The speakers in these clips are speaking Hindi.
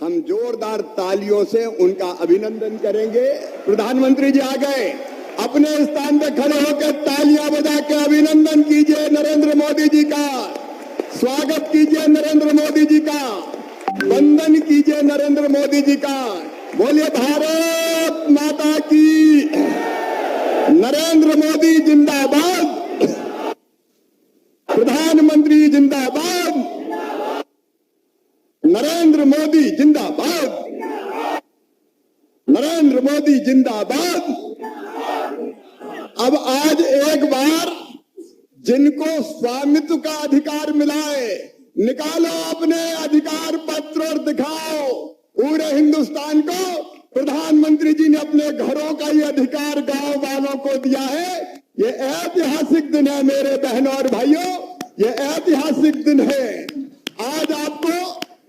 हम जोरदार तालियों से उनका अभिनंदन करेंगे। प्रधानमंत्री जी आ गए, अपने स्थान पर खड़े होकर तालियां बजा के अभिनंदन कीजिए नरेंद्र मोदी जी का, स्वागत कीजिए नरेंद्र मोदी जी का, वंदन कीजिए नरेंद्र मोदी जी का। बोलिए भारत माता की, नरेंद्र मोदी जिंदाबाद, प्रधानमंत्री जिंदाबाद, नरेंद्र मोदी जिंदाबाद, नरेंद्र मोदी जिंदाबाद। अब आज एक बार जिनको स्वामित्व का अधिकार मिला है, निकालो अपने अधिकार पत्र और दिखाओ पूरे हिंदुस्तान को। प्रधानमंत्री जी ने अपने घरों का ये अधिकार गांव वालों को दिया है। ये ऐतिहासिक दिन है मेरे बहनों और भाइयों, ये ऐतिहासिक दिन है। आज आपको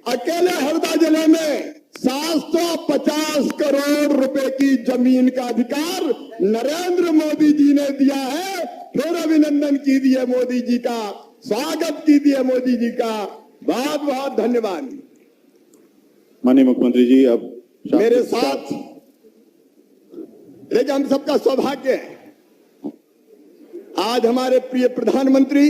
अकेले हरदा जिले में 750 करोड़ रुपए की जमीन का अधिकार नरेंद्र मोदी जी ने दिया है। फिर अभिनंदन कीजिए मोदी जी का, स्वागत कीजिए मोदी जी का। बहुत बहुत धन्यवाद। माननीय मुख्यमंत्री जी, अब मेरे साथ देखिए, हम सबका सौभाग्य है आज हमारे प्रिय प्रधानमंत्री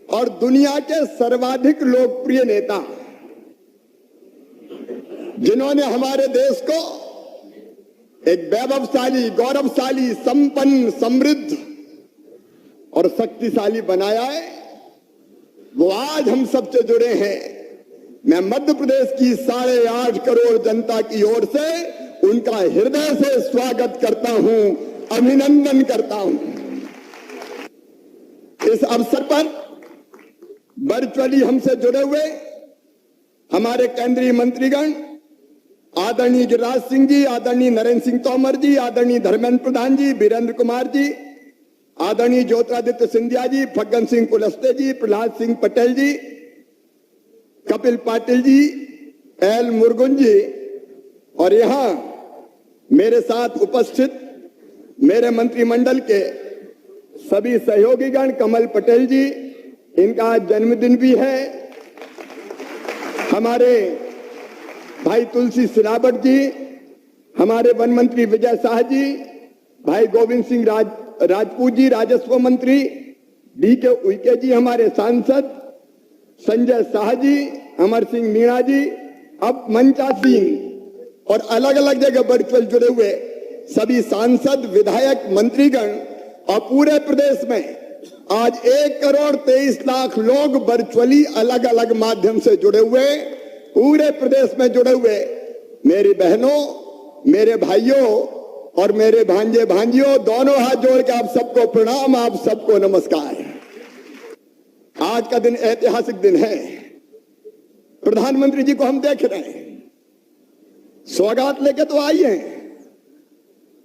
और दुनिया के सर्वाधिक लोकप्रिय नेता, जिन्होंने हमारे देश को एक वैभवशाली, गौरवशाली, संपन्न, समृद्ध और शक्तिशाली बनाया है, वो आज हम सबसे जुड़े हैं। मैं मध्य प्रदेश की 8.5 करोड़ जनता की ओर से उनका हृदय से स्वागत करता हूं, अभिनंदन करता हूं। इस अवसर पर वर्चुअली हमसे जुड़े हुए हमारे केंद्रीय मंत्रीगण आदरणीय गिरिराज सिंह जी, आदरणीय नरेंद्र सिंह तोमर जी, आदरणीय धर्मेंद्र प्रधान जी, वीरेंद्र कुमार जी, आदरणीय ज्योतिरादित्य सिंधिया जी, फग्गन सिंह कुलस्ते जी, प्रहलाद सिंह पटेल जी, कपिल पाटिल जी, एल मुरुगन जी, और यहां मेरे साथ उपस्थित मेरे मंत्रिमंडल के सभी सहयोगीगण, कमल पटेल जी, इनका जन्मदिन भी है, हमारे भाई तुलसी सिलावट जी, हमारे वन मंत्री विजय शाह जी, भाई गोविंद सिंह राजपूत जी, राजस्व मंत्री डीके उइके जी, हमारे सांसद संजय शाह जी, अमर सिंह मीणा जी, अब मंचा सिंह और अलग अलग जगह वर्चुअल जुड़े हुए सभी सांसद, विधायक, मंत्रीगण और पूरे प्रदेश में आज 1,23,00,000 लोग वर्चुअली अलग अलग माध्यम से जुड़े हुए, पूरे प्रदेश में जुड़े हुए मेरी बहनों, मेरे भाइयों और मेरे भांजे भांजियों, दोनों हाथ जोड़ के आप सबको प्रणाम, आप सबको नमस्कार। आज का दिन ऐतिहासिक दिन है। प्रधानमंत्री जी को हम देख रहे हैं, सौगात लेके तो आई हैं,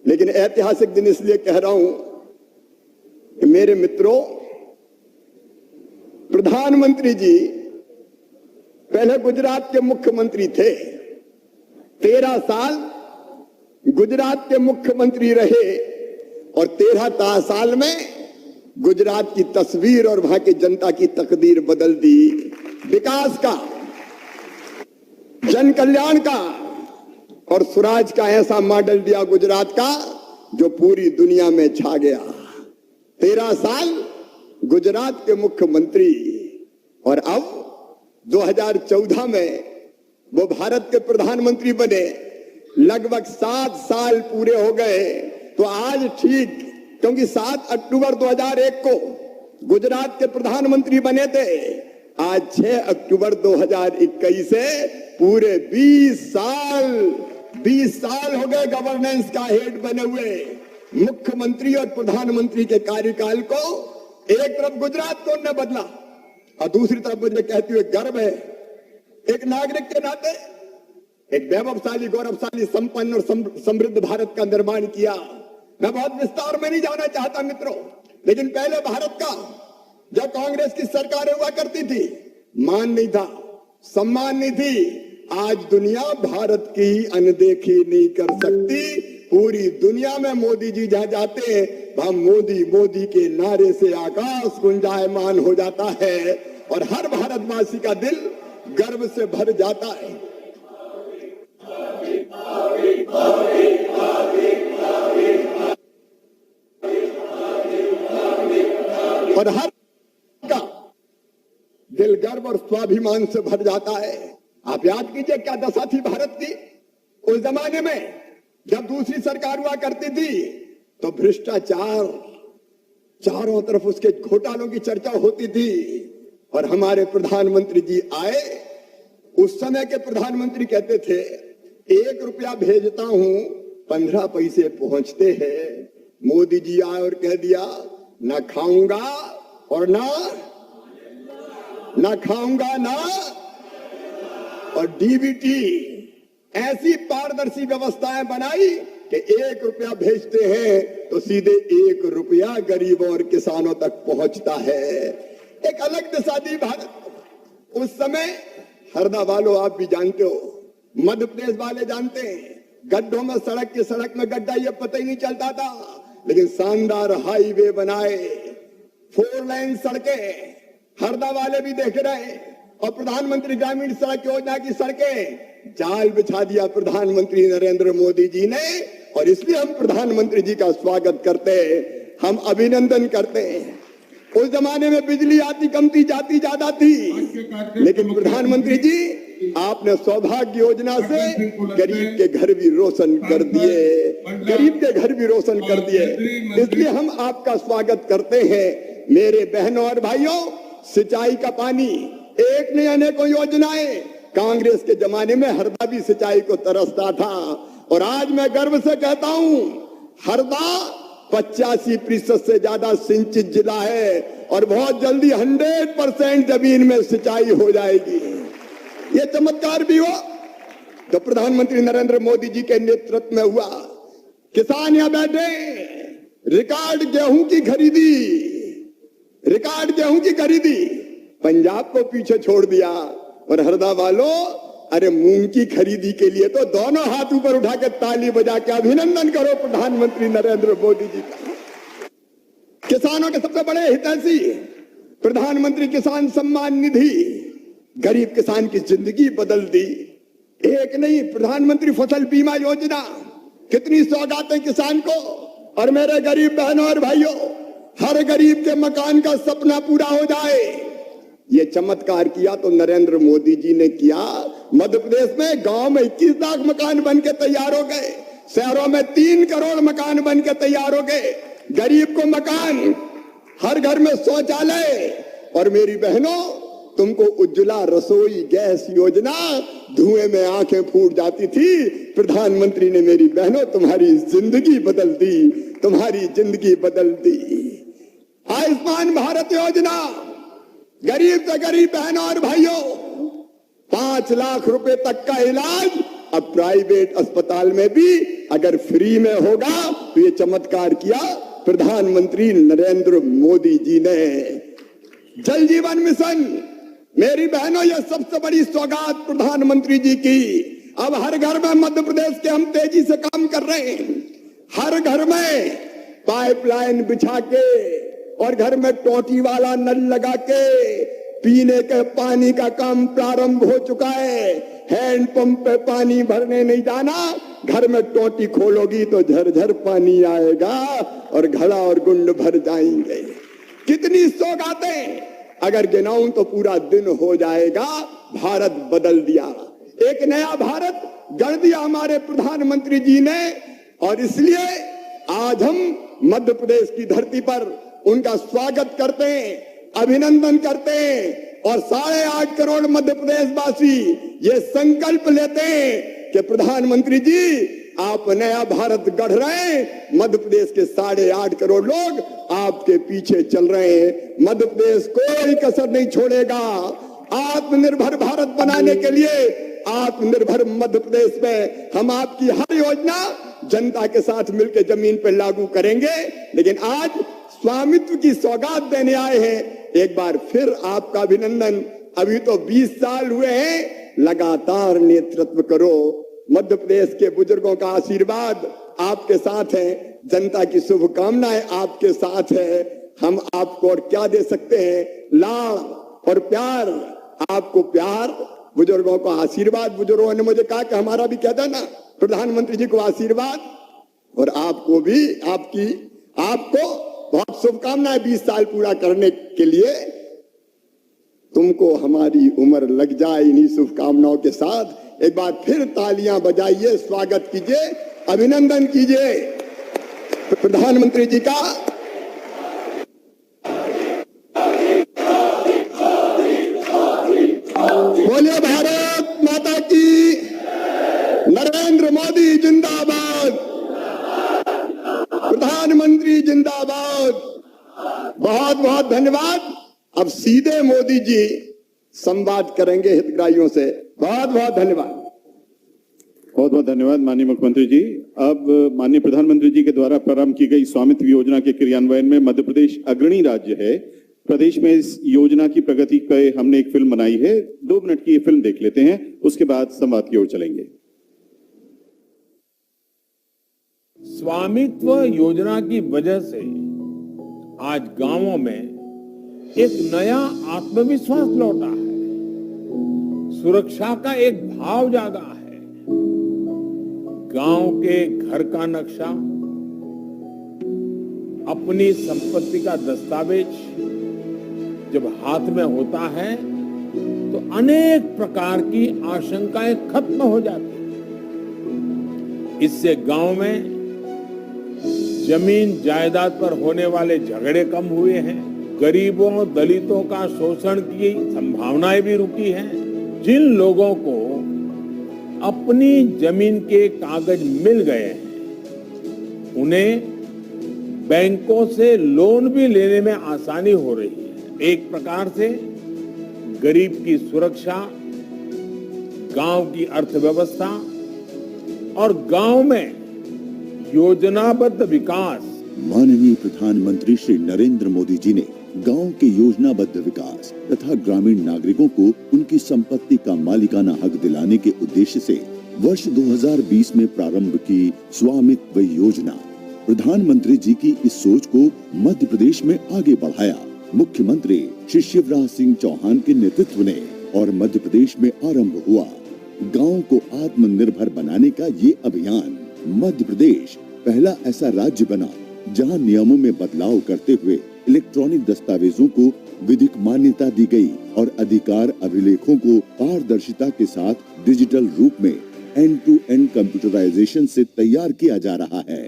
लेकिन ऐतिहासिक दिन इसलिए कह रहा हूं कि मेरे मित्रों, प्रधानमंत्री जी पहले गुजरात के मुख्यमंत्री थे, 13 साल गुजरात के मुख्यमंत्री रहे और 13 साल में गुजरात की तस्वीर और वहां की जनता की तकदीर बदल दी। विकास का, जन कल्याण का और स्वराज का ऐसा मॉडल दिया गुजरात का जो पूरी दुनिया में छा गया। 13 साल गुजरात के मुख्यमंत्री और अब 2014 में वो भारत के प्रधानमंत्री बने। लगभग 7 साल पूरे हो गए। तो आज ठीक, क्योंकि 7 अक्टूबर 2001 को गुजरात के प्रधानमंत्री बने थे, आज 6 अक्टूबर 2021 से पूरे 20 साल हो गए गवर्नेंस का हेड बने हुए। मुख्यमंत्री और प्रधानमंत्री के कार्यकाल को एक तरफ गुजरात को उन्होंने बदला और दूसरी तरफ मुझे कहते हुए गर्व है, एक नागरिक के नाते एक वैभवशाली, गौरवशाली, संपन्न और समृद्ध भारत का निर्माण किया। मैं बहुत विस्तार में नहीं जाना चाहता मित्रों, लेकिन पहले भारत का जब कांग्रेस की सरकारें हुआ करती थी, मान नहीं था, सम्मान नहीं थी। आज दुनिया भारत की अनदेखी नहीं कर सकती। पूरी दुनिया में मोदी जी जहां जाते हैं वहां मोदी मोदी के नारे से आकाश गुंजायमान हो जाता है और हर भारतवासी का दिल गर्व से भर जाता है। और हर का दिल गर्व और स्वाभिमान से भर जाता है। आप याद कीजिए क्या दशा थी भारत की उस जमाने में, जब दूसरी सरकार हुआ करती थी तो भ्रष्टाचार चारों तरफ, उसके घोटालों की चर्चा होती थी। और हमारे प्रधानमंत्री जी आए, उस समय के प्रधानमंत्री कहते थे 1 रुपया भेजता हूं 15 पैसे पहुंचते हैं। मोदी जी आए और कह दिया ना खाऊंगा और ना खाऊंगा ना, और डीबीटी ऐसी पारदर्शी व्यवस्थाएं बनाई कि 1 रुपया भेजते हैं तो सीधे 1 रुपया गरीबों और किसानों तक पहुंचता है। एक अलग दिशा दी भारत। उस समय हरदा वालों आप भी जानते हो, मध्य प्रदेश वाले जानते हैं, गड्ढों में सड़क में गड्ढा ये पता ही नहीं चलता था, लेकिन शानदार हाईवे बनाए, 4 लाइन सड़कें, हरदा वाले भी देख रहे। और प्रधानमंत्री ग्रामीण सड़क योजना की सड़कें जाल बिछा दिया प्रधानमंत्री नरेंद्र मोदी जी ने। और इसलिए हम प्रधानमंत्री जी का स्वागत करते हैं, हम अभिनंदन करते हैं। उस जमाने में बिजली आती कम थी, जाती ज्यादा थी, लेकिन प्रधानमंत्री जी आपने सौभाग्य योजना से गरीब के घर भी रोशन कर दिए, गरीब के घर भी रोशन कर दिए। इसलिए हम आपका स्वागत करते हैं। मेरे बहनों और भाइयों, सिंचाई का पानी, एक नहीं अनेकों योजनाएं। कांग्रेस के जमाने में हरदा भी सिंचाई को तरसता था, और आज मैं गर्व से कहता हूं हरदा 85% से ज्यादा सिंचित जिला है, और बहुत जल्दी 100% जमीन में सिंचाई हो जाएगी। ये चमत्कार भी हो तो प्रधानमंत्री नरेंद्र मोदी जी के नेतृत्व में हुआ। किसान यहां बैठे, रिकॉर्ड गेहूं की खरीदी, रिकॉर्ड गेहूं की खरीदी, पंजाब को पीछे छोड़ दिया। और हरदा वालों, अरे मूंग की खरीदी के लिए तो दोनों हाथ ऊपर उठा के ताली बजा के अभिनंदन करो प्रधानमंत्री नरेंद्र मोदी जी का। किसानों के सबसे बड़े हितैषी प्रधानमंत्री किसान सम्मान निधि, गरीब किसान की जिंदगी बदल दी। एक नहीं, प्रधानमंत्री फसल बीमा योजना, कितनी सौगातें किसान को। और मेरे गरीब बहनों और भाइयों, हर गरीब के मकान का सपना पूरा हो जाए। ये चमत्कार किया तो नरेंद्र मोदी जी ने किया। मध्य प्रदेश में गांव में 21 लाख मकान बन के तैयार हो गए, शहरों में 3 करोड़ मकान बन के तैयार हो गए। गरीब को मकान, हर घर में शौचालय। और मेरी बहनों, तुमको उज्ज्वला रसोई गैस योजना, धुएं में आंखें फूट जाती थी, प्रधानमंत्री ने मेरी बहनों तुम्हारी जिंदगी बदल दी, तुम्हारी जिंदगी बदल दी। आयुष्मान भारत योजना, गरीब से गरीब बहनों और भाइयों, 5 लाख रुपए तक का इलाज अब प्राइवेट अस्पताल में भी अगर फ्री में होगा तो ये चमत्कार किया प्रधानमंत्री नरेंद्र मोदी जी ने। जल जीवन मिशन, मेरी बहनों, ये सबसे बड़ी सौगात प्रधानमंत्री जी की। अब हर घर में मध्य प्रदेश के हम तेजी से काम कर रहे हैं। हर घर में पाइपलाइन बिछा के और घर में टोटी वाला नल लगा के पीने के पानी का काम प्रारंभ हो चुका है। हैंडपंप पे पानी भरने नहीं जाना, घर में टोटी खोलोगी तो झरझर पानी आएगा और घड़ा और गुंड भर जाएंगे। कितनी सौगातें, अगर गिनाऊं तो पूरा दिन हो जाएगा। भारत बदल दिया, एक नया भारत गढ़ दिया हमारे प्रधानमंत्री जी ने। और इसलिए आज हम मध्य प्रदेश की धरती पर उनका स्वागत करते हैं, अभिनंदन करते हैं। और 8.5 करोड़ मध्य प्रदेश वासी ये संकल्प लेते हैं कि प्रधानमंत्री जी आप नया भारत गढ़ रहे हैं। मध्य प्रदेश के 8.5 करोड़ लोग आपके पीछे चल रहे हैं। मध्य प्रदेश कोई कसर नहीं छोड़ेगा। आत्मनिर्भर भारत बनाने के लिए आत्मनिर्भर मध्य प्रदेश में हम आपकी हर योजना जनता के साथ मिलकर जमीन पर लागू करेंगे। लेकिन आज स्वामित्व की सौगात देने आए हैं। एक बार फिर आपका अभिनंदन। अभी तो 20 साल हुए हैं, लगातार नेतृत्व करो। मध्य प्रदेश के बुजुर्गों का आशीर्वाद आपके साथ है, जनता की शुभकामनाएं आपके साथ है। हम आपको और क्या दे सकते हैं? लाड़ और प्यार। आपको प्यार बुजुर्गों को आशीर्वाद। बुजुर्गों ने मुझे कहा कि हमारा भी कहता ना प्रधानमंत्री जी को आशीर्वाद, और आपको भी, आपको बहुत शुभकामनाएं 20 साल पूरा करने के लिए। तुमको हमारी उम्र लग जाए। इन्हीं शुभकामनाओं के साथ एक बार फिर तालियां बजाइए, स्वागत कीजिए, अभिनंदन कीजिए प्रधानमंत्री जी का। बोलिए भारत माता की, नरेंद्र मोदी जिंदाबाद, प्रधानमंत्री जिंदाबाद। बहुत बहुत धन्यवाद। अब सीधे मोदी जी संवाद करेंगे हितग्राहियों से। बहुत बहुत धन्यवाद। बहुत बहुत धन्यवाद माननीय मुख्यमंत्री जी। अब माननीय प्रधानमंत्री जी के द्वारा प्रारंभ की गई स्वामित्व योजना के क्रियान्वयन में मध्य प्रदेश अग्रणी राज्य है। प्रदेश में इस योजना की प्रगति पे हमने एक फिल्म बनाई है। 2 मिनट की ये फिल्म देख लेते हैं, उसके बाद संवाद की ओर चलेंगे। स्वामित्व योजना की वजह से आज गांवों में एक नया आत्मविश्वास लौटा है, सुरक्षा का एक भाव जागा है। गांव के घर का नक्शा, अपनी संपत्ति का दस्तावेज जब हाथ में होता है तो अनेक प्रकार की आशंकाएं खत्म हो जाती हैं। इससे गांव में जमीन जायदाद पर होने वाले झगड़े कम हुए हैं, गरीबों दलितों का शोषण की संभावनाएं भी रुकी हैं। जिन लोगों को अपनी जमीन के कागज मिल गए हैं, उन्हें बैंकों से लोन भी लेने में आसानी हो रही है। एक प्रकार से गरीब की सुरक्षा, गांव की अर्थव्यवस्था और गांव में योजनाबद्ध विकास। माननीय प्रधानमंत्री श्री नरेंद्र मोदी जी ने गांव के योजनाबद्ध विकास तथा ग्रामीण नागरिकों को उनकी संपत्ति का मालिकाना हक दिलाने के उद्देश्य से वर्ष 2020 में प्रारंभ की स्वामित्व योजना। प्रधानमंत्री जी की इस सोच को मध्य प्रदेश में आगे बढ़ाया मुख्यमंत्री श्री शिवराज सिंह चौहान के नेतृत्व ने, और मध्य प्रदेश में आरंभ हुआ गांव को आत्मनिर्भर बनाने का ये अभियान। मध्य प्रदेश पहला ऐसा राज्य बना जहां नियमों में बदलाव करते हुए इलेक्ट्रॉनिक दस्तावेजों को विधिक मान्यता दी गई और अधिकार अभिलेखों को पारदर्शिता के साथ डिजिटल रूप में एंड टू एंड कंप्यूटराइजेशन से तैयार किया जा रहा है।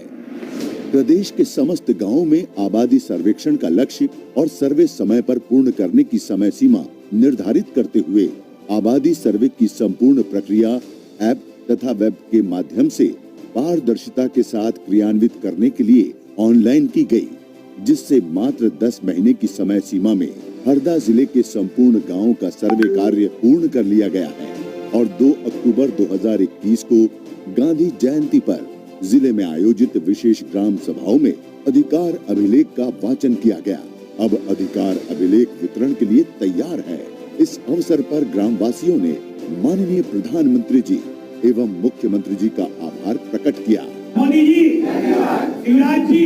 प्रदेश के समस्त गांवों में आबादी सर्वेक्षण का लक्ष्य और सर्वे समय पर पूर्ण करने की समय सीमा निर्धारित करते हुए आबादी सर्वे की संपूर्ण प्रक्रिया ऐप तथा वेब के माध्यम से पारदर्शिता के साथ क्रियान्वित करने के लिए ऑनलाइन की गई, जिससे मात्र 10 महीने की समय सीमा में हरदा जिले के संपूर्ण गांवों का सर्वे कार्य पूर्ण कर लिया गया है। और 2 अक्टूबर 2021 को गांधी जयंती पर जिले में आयोजित विशेष ग्राम सभाओं में अधिकार अभिलेख का वाचन किया गया। अब अधिकार अभिलेख वितरण के लिए तैयार है। इस अवसर पर ग्रामवासियों ने माननीय प्रधानमंत्री जी एवं मुख्यमंत्री जी का आभार प्रकट किया। मोदी जी, शिवराज जी,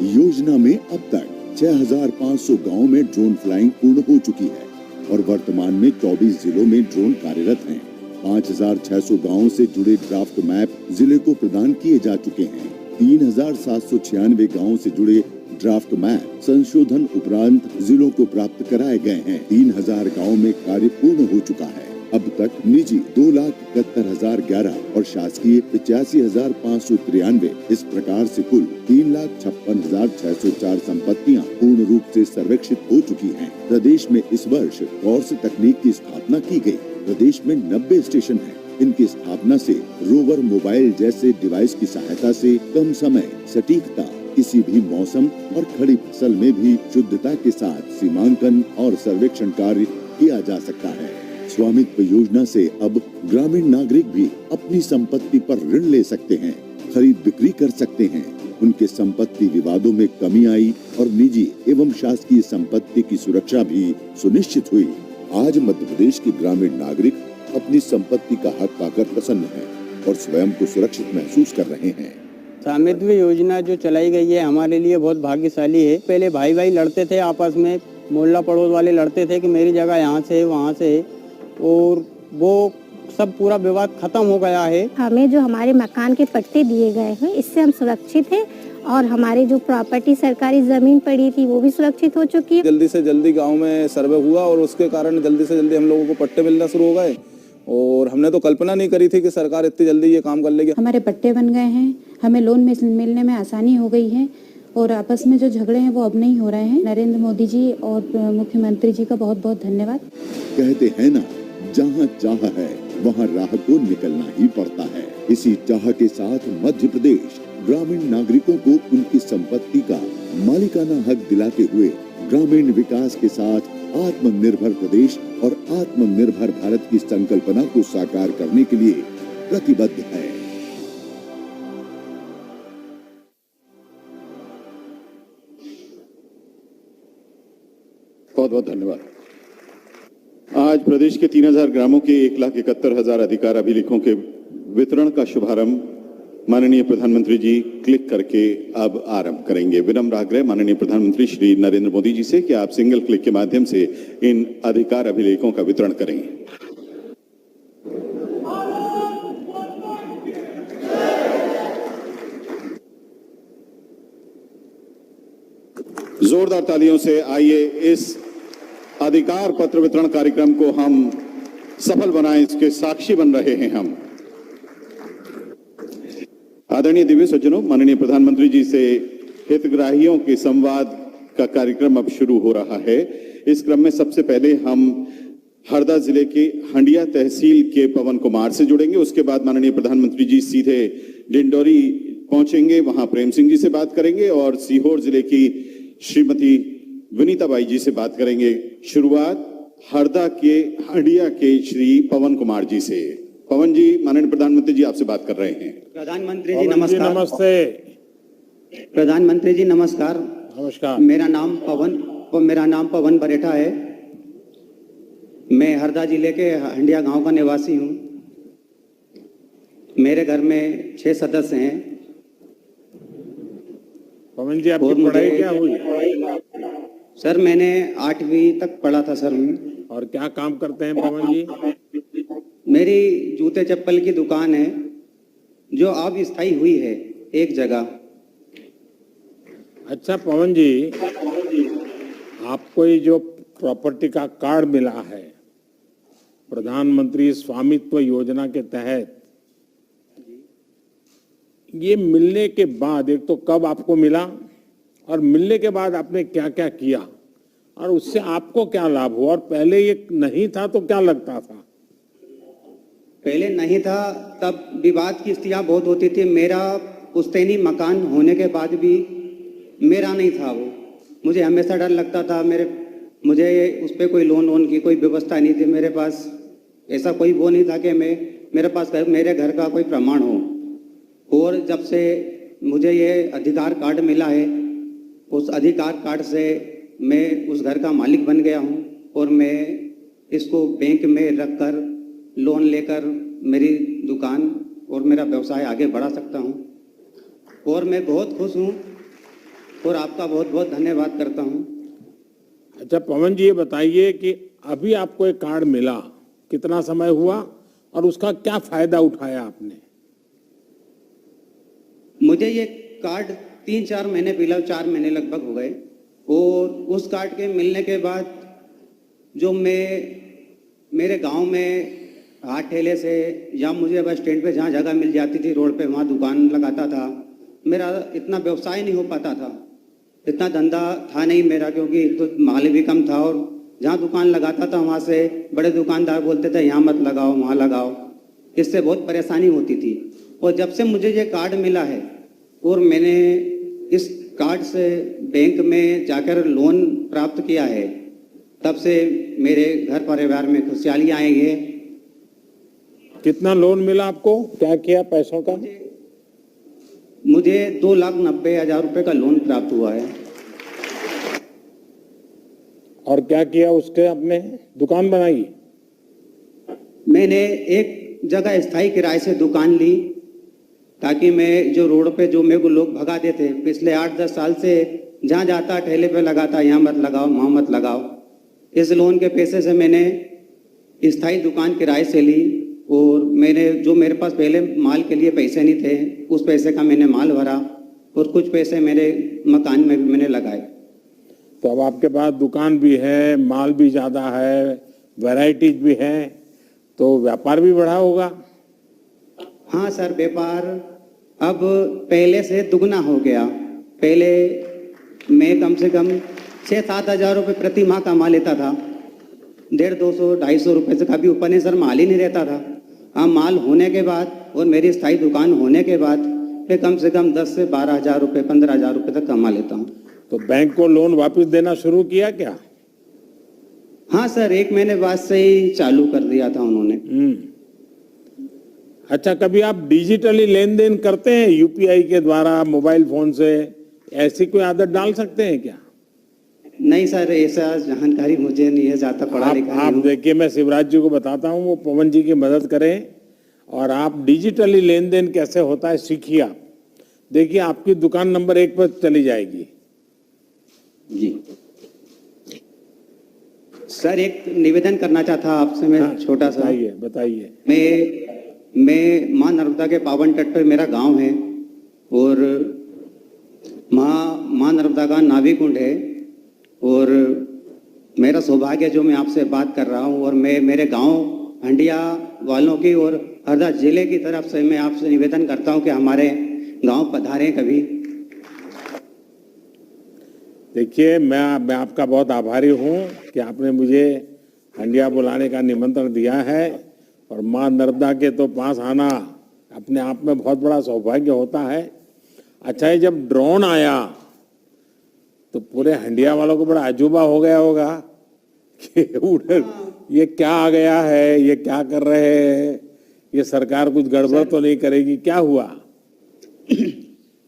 योजना में अब तक 6500 गांवों में ड्रोन फ्लाइंग पूर्ण हो चुकी है और वर्तमान में 24 जिलों में ड्रोन कार्यरत हैं। 5600 गांवों से जुड़े ड्राफ्ट मैप जिले को प्रदान किए जा चुके हैं। 3796 गांवों से जुड़े ड्राफ्ट मैप संशोधन उपरांत जिलों को प्राप्त कराए गए हैं। 3000 गांवों में कार्य पूर्ण हो चुका है। अब तक निजी 2,71,011 और शासकीय 85,593। इस प्रकार से कुल 3,56,604 संपत्तियां पूर्ण रूप से सर्वेक्षित हो चुकी हैं। प्रदेश में इस वर्ष कॉर्स तकनीक की स्थापना की गई। प्रदेश में 90 स्टेशन हैं। इनकी स्थापना से रोवर मोबाइल जैसे डिवाइस की सहायता से कम समय, सटीकता, किसी भी मौसम और खड़ी फसल में भी शुद्धता के साथ सीमांकन और सर्वेक्षण कार्य किया जा सकता है। स्वामित्व योजना से अब ग्रामीण नागरिक भी अपनी संपत्ति पर ऋण ले सकते हैं, खरीद बिक्री कर सकते हैं। उनके संपत्ति विवादों में कमी आई और निजी एवं शासकीय संपत्ति की सुरक्षा भी सुनिश्चित हुई। आज मध्य प्रदेश के ग्रामीण नागरिक अपनी संपत्ति का हक पाकर प्रसन्न हैं और स्वयं को सुरक्षित महसूस कर रहे हैं। स्वामित्व योजना जो चलाई गई है हमारे लिए बहुत भाग्यशाली है। पहले भाई भाई लड़ते थे आपस में, मोहल्ला पड़ोस वाले लड़ते थे कि मेरी जगह यहाँ से है वहाँ से है, और वो सब पूरा विवाद खत्म हो गया है। हमें जो हमारे मकान के पट्टे दिए गए हैं इससे हम सुरक्षित हैं और हमारी जो प्रॉपर्टी सरकारी जमीन पड़ी थी वो भी सुरक्षित हो चुकी है। जल्दी से जल्दी गांव में सर्वे हुआ और उसके कारण जल्दी से जल्दी हम लोगों को पट्टे मिलना शुरू हो गए और हमने तो कल्पना नहीं करी थी कि सरकार इतनी जल्दी ये काम कर लेगी। हमारे पट्टे बन गए हैं, हमें लोन मिलने में आसानी हो गई है और आपस में जो झगड़े हैं वो अब नहीं हो रहे हैं। नरेंद्र मोदी जी और मुख्यमंत्री जी का बहुत बहुत धन्यवाद। कहते हैं ना, जहाँ चाह है वहाँ राह को निकलना ही पड़ता है। इसी चाह के साथ मध्य प्रदेश ग्रामीण नागरिकों को उनकी संपत्ति का मालिकाना हक दिलाते हुए ग्रामीण विकास के साथ आत्मनिर्भर प्रदेश और आत्मनिर्भर भारत की संकल्पना को साकार करने के लिए प्रतिबद्ध है। बहुत बहुत धन्यवाद। आज प्रदेश के 3000 ग्रामों के 1,71,000 अधिकार अभिलेखों के वितरण का शुभारंभ माननीय प्रधानमंत्री जी क्लिक करके अब आरंभ करेंगे। विनम्र आग्रह माननीय प्रधानमंत्री श्री नरेंद्र मोदी जी से कि आप सिंगल क्लिक के माध्यम से इन अधिकार अभिलेखों का वितरण करें। जोरदार तालियों से आइए इस अधिकार पत्र वितरण कार्यक्रम को हम सफल बनाएं, इसके साक्षी बन रहे हैं हम। आदरणीय दिव्य सज्जनों, माननीय प्रधानमंत्री जी से हितग्राहियों के संवाद का कार्यक्रम अब शुरू हो रहा है। इस क्रम में सबसे पहले हम हरदा जिले के हंडिया तहसील के पवन कुमार से जुड़ेंगे। उसके बाद माननीय प्रधानमंत्री जी सीधे डिंडोरी पहुंचेंगे, वहां प्रेम सिंह जी से बात करेंगे और सीहोर जिले की श्रीमती विनीता बाई जी से बात करेंगे। शुरुआत हरदा के हंडिया के श्री पवन कुमार जी से। पवन जी, माननीय प्रधानमंत्री जी आपसे बात कर रहे हैं। प्रधानमंत्री जी नमस्कार। नमस्ते। प्रधानमंत्री जी नमस्कार। नमस्कार। मेरा नाम पवन बरेठा है। मैं हरदा जिले के हंडिया गांव का निवासी हूं। मेरे घर में 6 सदस्य हैं। पवन जी, आपकी पढ़ाई क्या हुई? सर मैंने 8वीं तक पढ़ा था सर मैं। और क्या काम करते हैं पवन जी? मेरी जूते चप्पल की दुकान है जो अब स्थायी हुई है एक जगह। अच्छा पवन जी, आपको ये जो प्रॉपर्टी का कार्ड मिला है प्रधानमंत्री स्वामित्व योजना के तहत, ये मिलने के बाद एक तो कब आपको मिला और मिलने के बाद आपने क्या क्या किया और उससे आपको क्या लाभ हुआ, और पहले ये नहीं था तो क्या लगता था? पहले नहीं था तब विवाद की स्थितियां बहुत होती थी। मेरा पुश्तैनी मकान होने के बाद भी मेरा नहीं था वो। मुझे हमेशा डर लगता था। मुझे उस पर कोई लोन की कोई व्यवस्था नहीं थी। मेरे पास ऐसा कोई वो नहीं था कि मेरे पास मेरे घर का कोई प्रमाण हो। और जब से मुझे ये अधिकार कार्ड मिला है, उस अधिकार कार्ड से मैं उस घर का मालिक बन गया हूँ और मैं इसको बैंक में रखकर लोन लेकर मेरी दुकान और मेरा व्यवसाय आगे बढ़ा सकता हूँ और मैं बहुत खुश हूँ और आपका बहुत बहुत धन्यवाद करता हूँ। अच्छा पवन जी, ये बताइए कि अभी आपको एक कार्ड मिला, कितना समय हुआ और उसका क्या फायदा उठाया आपने? मुझे ये कार्ड 3-4 महीने पहले, 4 महीने लगभग हो गए और उस कार्ड के मिलने के बाद जो मेरे गांव में हाथ ठेले से या मुझे बस स्टैंड पे जहाँ जगह मिल जाती थी रोड पे, वहाँ दुकान लगाता था। मेरा इतना व्यवसाय नहीं हो पाता था, इतना धंधा था नहीं मेरा, क्योंकि तो माल भी कम था और जहाँ दुकान लगाता था वहाँ से बड़े दुकानदार बोलते थे यहाँ मत लगाओ वहाँ लगाओ। इससे बहुत परेशानी होती थी। और जब से मुझे ये कार्ड मिला है और मैंने इस कार्ड से बैंक में जाकर लोन प्राप्त किया है, तब से मेरे घर परिवार में खुशहाली आई है। कितना लोन मिला आपको, क्या किया पैसों का? मुझे 2,90,000 रुपए का लोन प्राप्त हुआ है। और क्या किया उसके? आपने दुकान बनाई? मैंने एक जगह स्थायी किराए से दुकान ली ताकि मैं जो रोड पे जो मेरे को लोग भगाते थे पिछले 8-10 साल से, जहाँ जाता ठेले पे लगाता यहाँ मत लगाओ वहाँ मत लगाओ। इस लोन के पैसे से मैंने स्थायी दुकान किराए से ली और मैंने जो मेरे पास पहले माल के लिए पैसे नहीं थे उस पैसे का मैंने माल भरा और कुछ पैसे मेरे मकान में भी मैंने लगाए। तो अब आपके पास दुकान भी है, माल भी ज्यादा है, वैरायटीज भी है, तो व्यापार भी बढ़ा होगा। हाँ सर, व्यापार अब पहले से दुगना हो गया। पहले मैं कम से कम 6-7 हज़ार रुपये प्रति माह कमा लेता था। 150-200-250 रुपये से कभी ऊपर नहीं सर, माल ही नहीं रहता था। हाँ, माल होने के बाद और मेरी स्थायी दुकान होने के बाद मैं कम से कम 10 से 12 हज़ार रुपये, 15 हज़ार रुपये तक कमा लेता हूँ। तो बैंक को लोन वापस देना शुरू किया क्या? हाँ सर, 1 महीने बाद से ही चालू कर दिया था उन्होंने। अच्छा, कभी आप डिजिटली लेन देन करते हैं यूपीआई के द्वारा, मोबाइल फोन से? ऐसी कोई आदत डाल सकते हैं क्या? नहीं सर, ऐसा जानकारी मुझे नहीं है, ज्यादा पढ़ा लिखा आप देखिए, मैं शिवराज जी को बताता हूँ, वो पवन जी की मदद करें और आप डिजिटली लेन देन कैसे होता है सीखिए। आप देखिए, आपकी दुकान नंबर 1 पर चली जाएगी। जी सर, एक निवेदन करना चाहता आपसे मैं। हाँ, छोटा सा बताइए। मैं माँ नर्मदा के पावन तट पर मेरा गांव है और माँ नर्मदा का नाभी कुंड है और मेरा सौभाग्य जो मैं आपसे बात कर रहा हूँ और मैं मेरे गांव हंडिया वालों की और हरदा जिले की तरफ से मैं आपसे निवेदन करता हूँ कि हमारे गांव पधारें कभी। देखिए, मैं आपका बहुत आभारी हूँ कि आपने मुझे हंडिया बुलाने का निमंत्रण दिया है और माँ नर्मदा के तो पास आना अपने आप में बहुत बड़ा सौभाग्य होता है। अच्छा, ये जब ड्रोन आया तो पूरे हंडिया वालों को बड़ा अजूबा हो गया होगा कि उधर ये क्या आ गया है, ये क्या कर रहे हैं, ये सरकार कुछ गड़बड़ तो नहीं करेगी? क्या हुआ?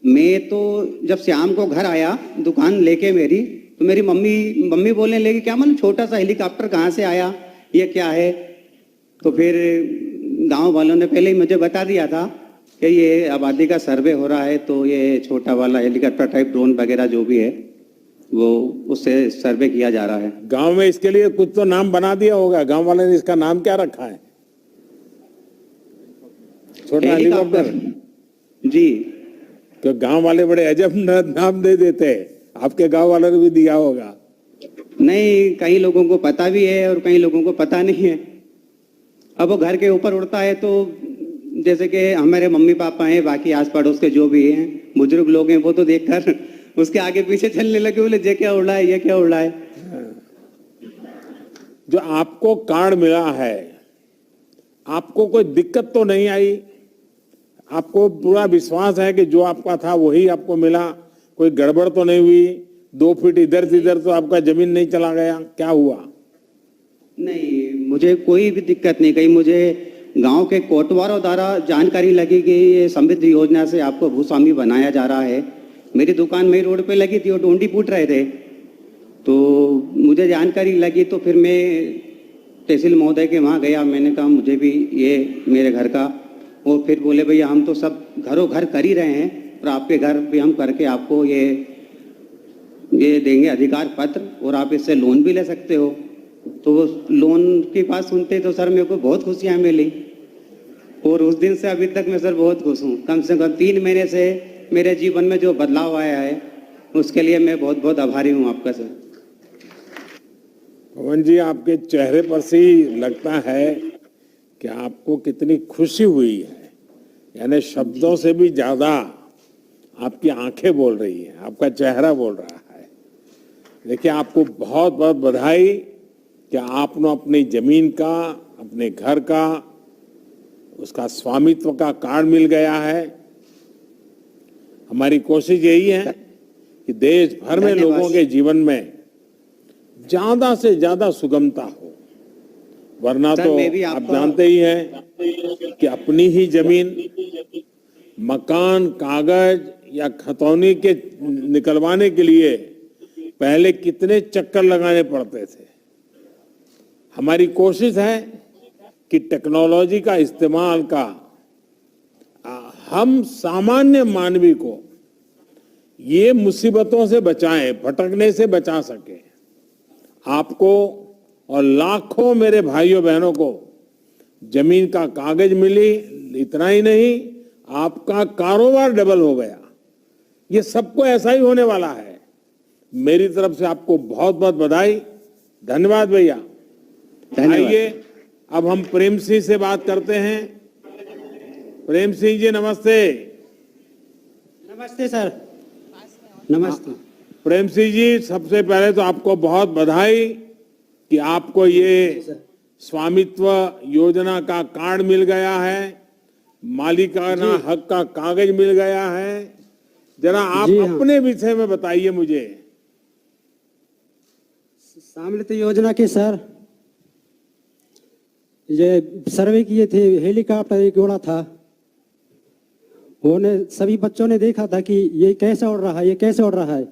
मैं तो जब शाम को घर आया दुकान लेके मेरी, तो मेरी मम्मी बोलने लगी, क्या मतलब छोटा सा हेलीकॉप्टर कहाँ से आया, ये क्या है? तो फिर गांव वालों ने पहले ही मुझे बता दिया था कि ये आबादी का सर्वे हो रहा है, तो ये छोटा वाला हेलीकॉप्टर टाइप ड्रोन वगैरह जो भी है वो उससे सर्वे किया जा रहा है। गांव में इसके लिए कुछ तो नाम बना दिया होगा, गांव वाले ने इसका नाम क्या रखा है? छोटा हेलीकॉप्टर। जी, तो गांव वाले बड़े अजब नाम दे देते हैं, आपके गांव वालों ने भी दिया होगा। नहीं, कई लोगों को पता भी है और कई लोगों को पता नहीं है। अब वो घर के ऊपर उड़ता है तो जैसे कि हमारे मम्मी पापा हैं, बाकी आस पड़ोस के जो भी हैं बुजुर्ग लोग हैं, वो तो देखकर उसके आगे पीछे चलने लगे, बोले ये क्या उड़ा है, ये क्या उड़ा है। जो आपको कार्ड मिला है, आपको कोई दिक्कत तो नहीं आई? आपको पूरा विश्वास है कि जो आपका था वही आपको मिला? कोई गड़बड़ तो नहीं हुई? 2 फीट इधर से इधर तो आपका जमीन नहीं चला गया? क्या हुआ? नहीं, मुझे कोई भी दिक्कत नहीं। कहीं मुझे गांव के कोटवारों द्वारा जानकारी लगी कि ये समृद्धि योजना से आपको भूस्वामी बनाया जा रहा है। मेरी दुकान मेरी रोड पे लगी थी और डोंडी फूट रहे थे, तो मुझे जानकारी लगी तो फिर मैं तहसील महोदय के वहाँ गया। मैंने कहा मुझे भी ये मेरे घर का, और फिर बोले भैया हम तो सब घरों घर कर ही रहे हैं और आपके घर भी हम करके आपको ये देंगे अधिकार पत्र और आप इससे लोन भी ले सकते हो। तो वो लोन की बात सुनते तो सर मेरे को बहुत खुशियाँ मिली और उस दिन से अभी तक मैं सर बहुत खुश हूँ। कम से कम 3 महीने से मेरे जीवन में जो बदलाव आया है उसके लिए मैं बहुत बहुत आभारी हूँ आपका सर। पवन जी, आपके चेहरे पर से ही लगता है कि आपको कितनी खुशी हुई है, यानी शब्दों से भी ज्यादा आपकी आंखें बोल रही हैं, आपका चेहरा बोल रहा है। देखिए, आपको बहुत बहुत बधाई कि आपने अपनी जमीन का, अपने घर का, उसका स्वामित्व का कार्ड मिल गया है। हमारी कोशिश यही है कि देश भर में लोगों के जीवन में ज्यादा से ज्यादा सुगमता हो, वरना तो आप जानते ही हैं कि अपनी ही जमीन मकान, कागज या खतौनी के निकलवाने के लिए पहले कितने चक्कर लगाने पड़ते थे। हमारी कोशिश है कि टेक्नोलॉजी का इस्तेमाल का हम सामान्य मानवी को ये मुसीबतों से बचाएं, भटकने से बचा सके। आपको और लाखों मेरे भाइयों बहनों को जमीन का कागज मिली। इतना ही नहीं, आपका कारोबार डबल हो गया। ये सबको ऐसा ही होने वाला है। मेरी तरफ से आपको बहुत बहुत बधाई, धन्यवाद भैया। आइए अब हम प्रेम सिंह से बात करते हैं। प्रेम सिंह जी नमस्ते। नमस्ते सर। नमस्ते। प्रेम सिंह जी, सबसे पहले तो आपको बहुत बधाई कि आपको ये स्वामित्व योजना का कार्ड मिल गया है, मालिकाना हक का कागज मिल गया है। जरा आप अपने विषय में बताइए मुझे। स्वामित्व योजना के सर, ये सर्वे किए थे, हेलीकॉप्टर एक उड़ा था, उन्हें सभी बच्चों ने देखा था कि ये कैसे उड़ रहा है, ये कैसे उड़ रहा है।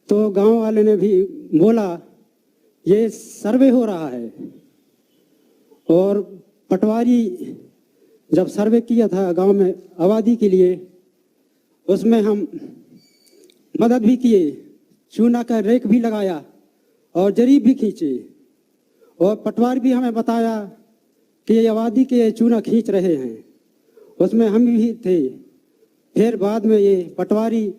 तो गांव वाले ने भी बोला ये सर्वे हो रहा है। और पटवारी जब सर्वे किया था गांव में आबादी के लिए, उसमें हम मदद भी किए, चूना का रेक भी लगाया और जरीब भी खींचे। और पटवारी भी हमें बताया कि ये आबादी के चूना खींच रहे हैं, उसमें हम भी थे। फिर बाद में ये पटवारी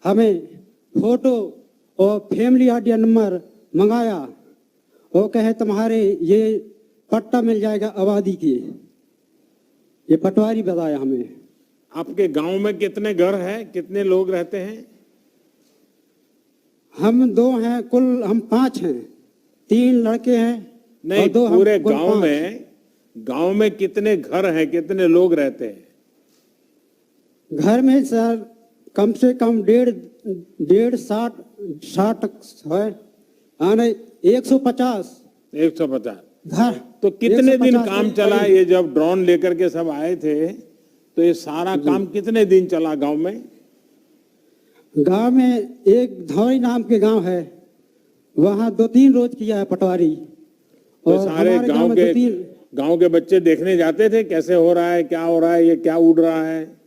हमें फोटो और फैमिली आईडी नंबर मंगाया। वो कहे तुम्हारे ये पट्टा मिल जाएगा आबादी के। ये पटवारी बताया हमें। आपके गांव में कितने घर हैं, कितने लोग रहते हैं? हम 2 हैं, कुल हम 5 हैं। 3 लड़के हैं। नहीं, और 2 पूरे हम कुल गांव 5। गांव में कितने घर हैं, कितने लोग रहते हैं? घर में सर कम से कम 150 है, आने 150 घर। तो कितने दिन काम चला ये? जब ड्रोन लेकर के सब आए थे तो ये सारा काम कितने दिन चला गांव में? गांव में एक धौरी नाम के गांव है, वहाँ 2-3 रोज किया है पटवारी। तो सारे गांव के बच्चे देखने जाते थे कैसे हो रहा है, क्या हो रहा है, ये क्या उड़ रहा है?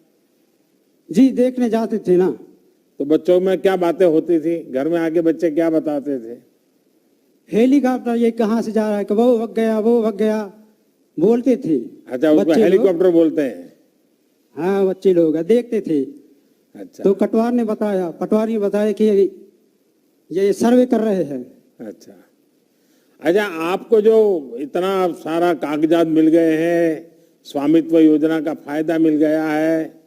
जी देखने जाते थे ना। तो बच्चों में क्या बातें होती थी? घर में आके बच्चे क्या बताते थे? हेलीकॉप्टर ये कहाँ से जा रहा है, कि वो भग गया, वो भग गया, बोलते थे। अच्छा, उसको हेलीकॉप्टर बोलते हैं? हाँ, बच्चे लोग देखते थे। अच्छा। तो पटवार ने बताया, पटवारी ने बताया कि ये सर्वे कर रहे हैं। अच्छा, आपको जो इतना सारा कागजात मिल गए हैं, स्वामित्व योजना का फायदा मिल गया है,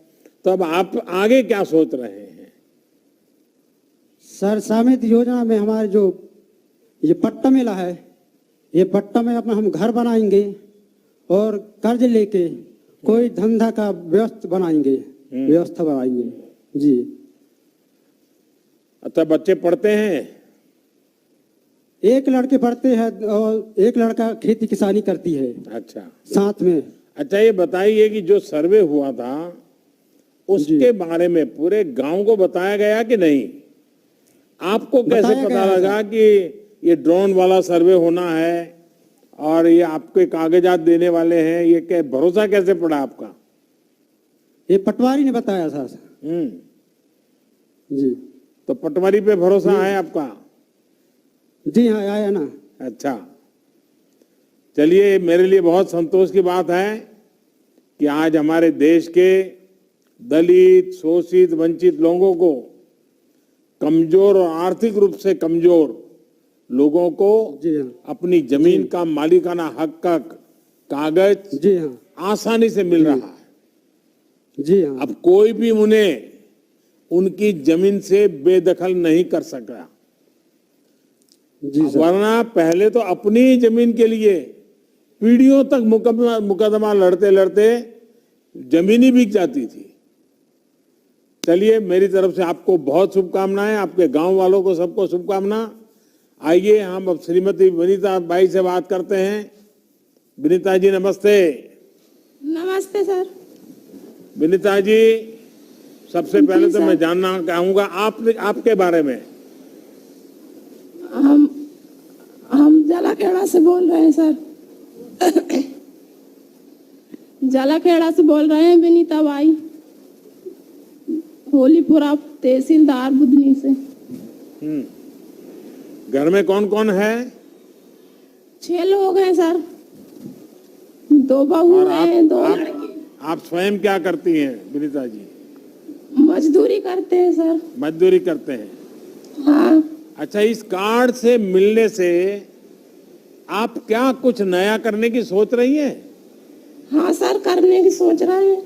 तो अब आप आगे क्या सोच रहे हैं? सर, स्वामित्व योजना में हमारे जो ये पट्टा मिला है, ये पट्टा में अपना हम घर बनाएंगे और कर्ज लेके कोई धंधा का व्यवस्था बनाएंगे। जी। अच्छा, बच्चे पढ़ते हैं? एक लड़के पढ़ते हैं और एक लड़का खेती किसानी करती है। अच्छा, साथ में। अच्छा, ये बताइए कि जो सर्वे हुआ था उसके बारे में पूरे गांव को बताया गया कि नहीं? आपको कैसे पता लगा कि ये ड्रोन वाला सर्वे होना है और ये आपके कागजात देने वाले हैं? ये क्या भरोसा कैसे पड़ा आपका? ये पटवारी ने बताया था। जी। तो पटवारी पे भरोसा है आपका? जी हाँ, आया ना। अच्छा, चलिए, मेरे लिए बहुत संतोष की बात है कि आज हमारे देश के दलित, शोषित, वंचित लोगों को, कमजोर और आर्थिक रूप से कमजोर लोगों को अपनी जमीन का मालिकाना हक का कागज जी हाँ आसानी से मिल रहा है। जी हाँ। अब कोई भी उन्हें उनकी जमीन से बेदखल नहीं कर सका। वरना पहले तो अपनी जमीन के लिए पीढ़ियों तक मुकदमा लड़ते लड़ते जमीन ही बिक जाती थी। चलिए, मेरी तरफ से आपको बहुत शुभकामनाएं, आपके गांव वालों को सबको शुभकामना। आइए हम अब श्रीमती विनीता बाई से बात करते हैं। विनीता जी नमस्ते। नमस्ते सर। विनीता जी, सबसे पहले तो मैं जानना चाहूंगा आपके बारे में। हम जलाखेड़ा से बोल रहे हैं सर। जलाखेड़ा से बोल रहे हैं, विनीता बाई, होलीपुरा तहसीलदार बुधनी से। घर में कौन कौन है? 6 लोग हैं सर, 2 बहू और हैं, 2 आप, लड़के। आप स्वयं क्या करती हैं विनीता जी? मजदूरी करते हैं सर। मजदूरी करते हैं। हाँ अच्छा, इस कार्ड से मिलने से आप क्या कुछ नया करने की सोच रही हैं? हाँ सर, करने की सोच रहे हैं।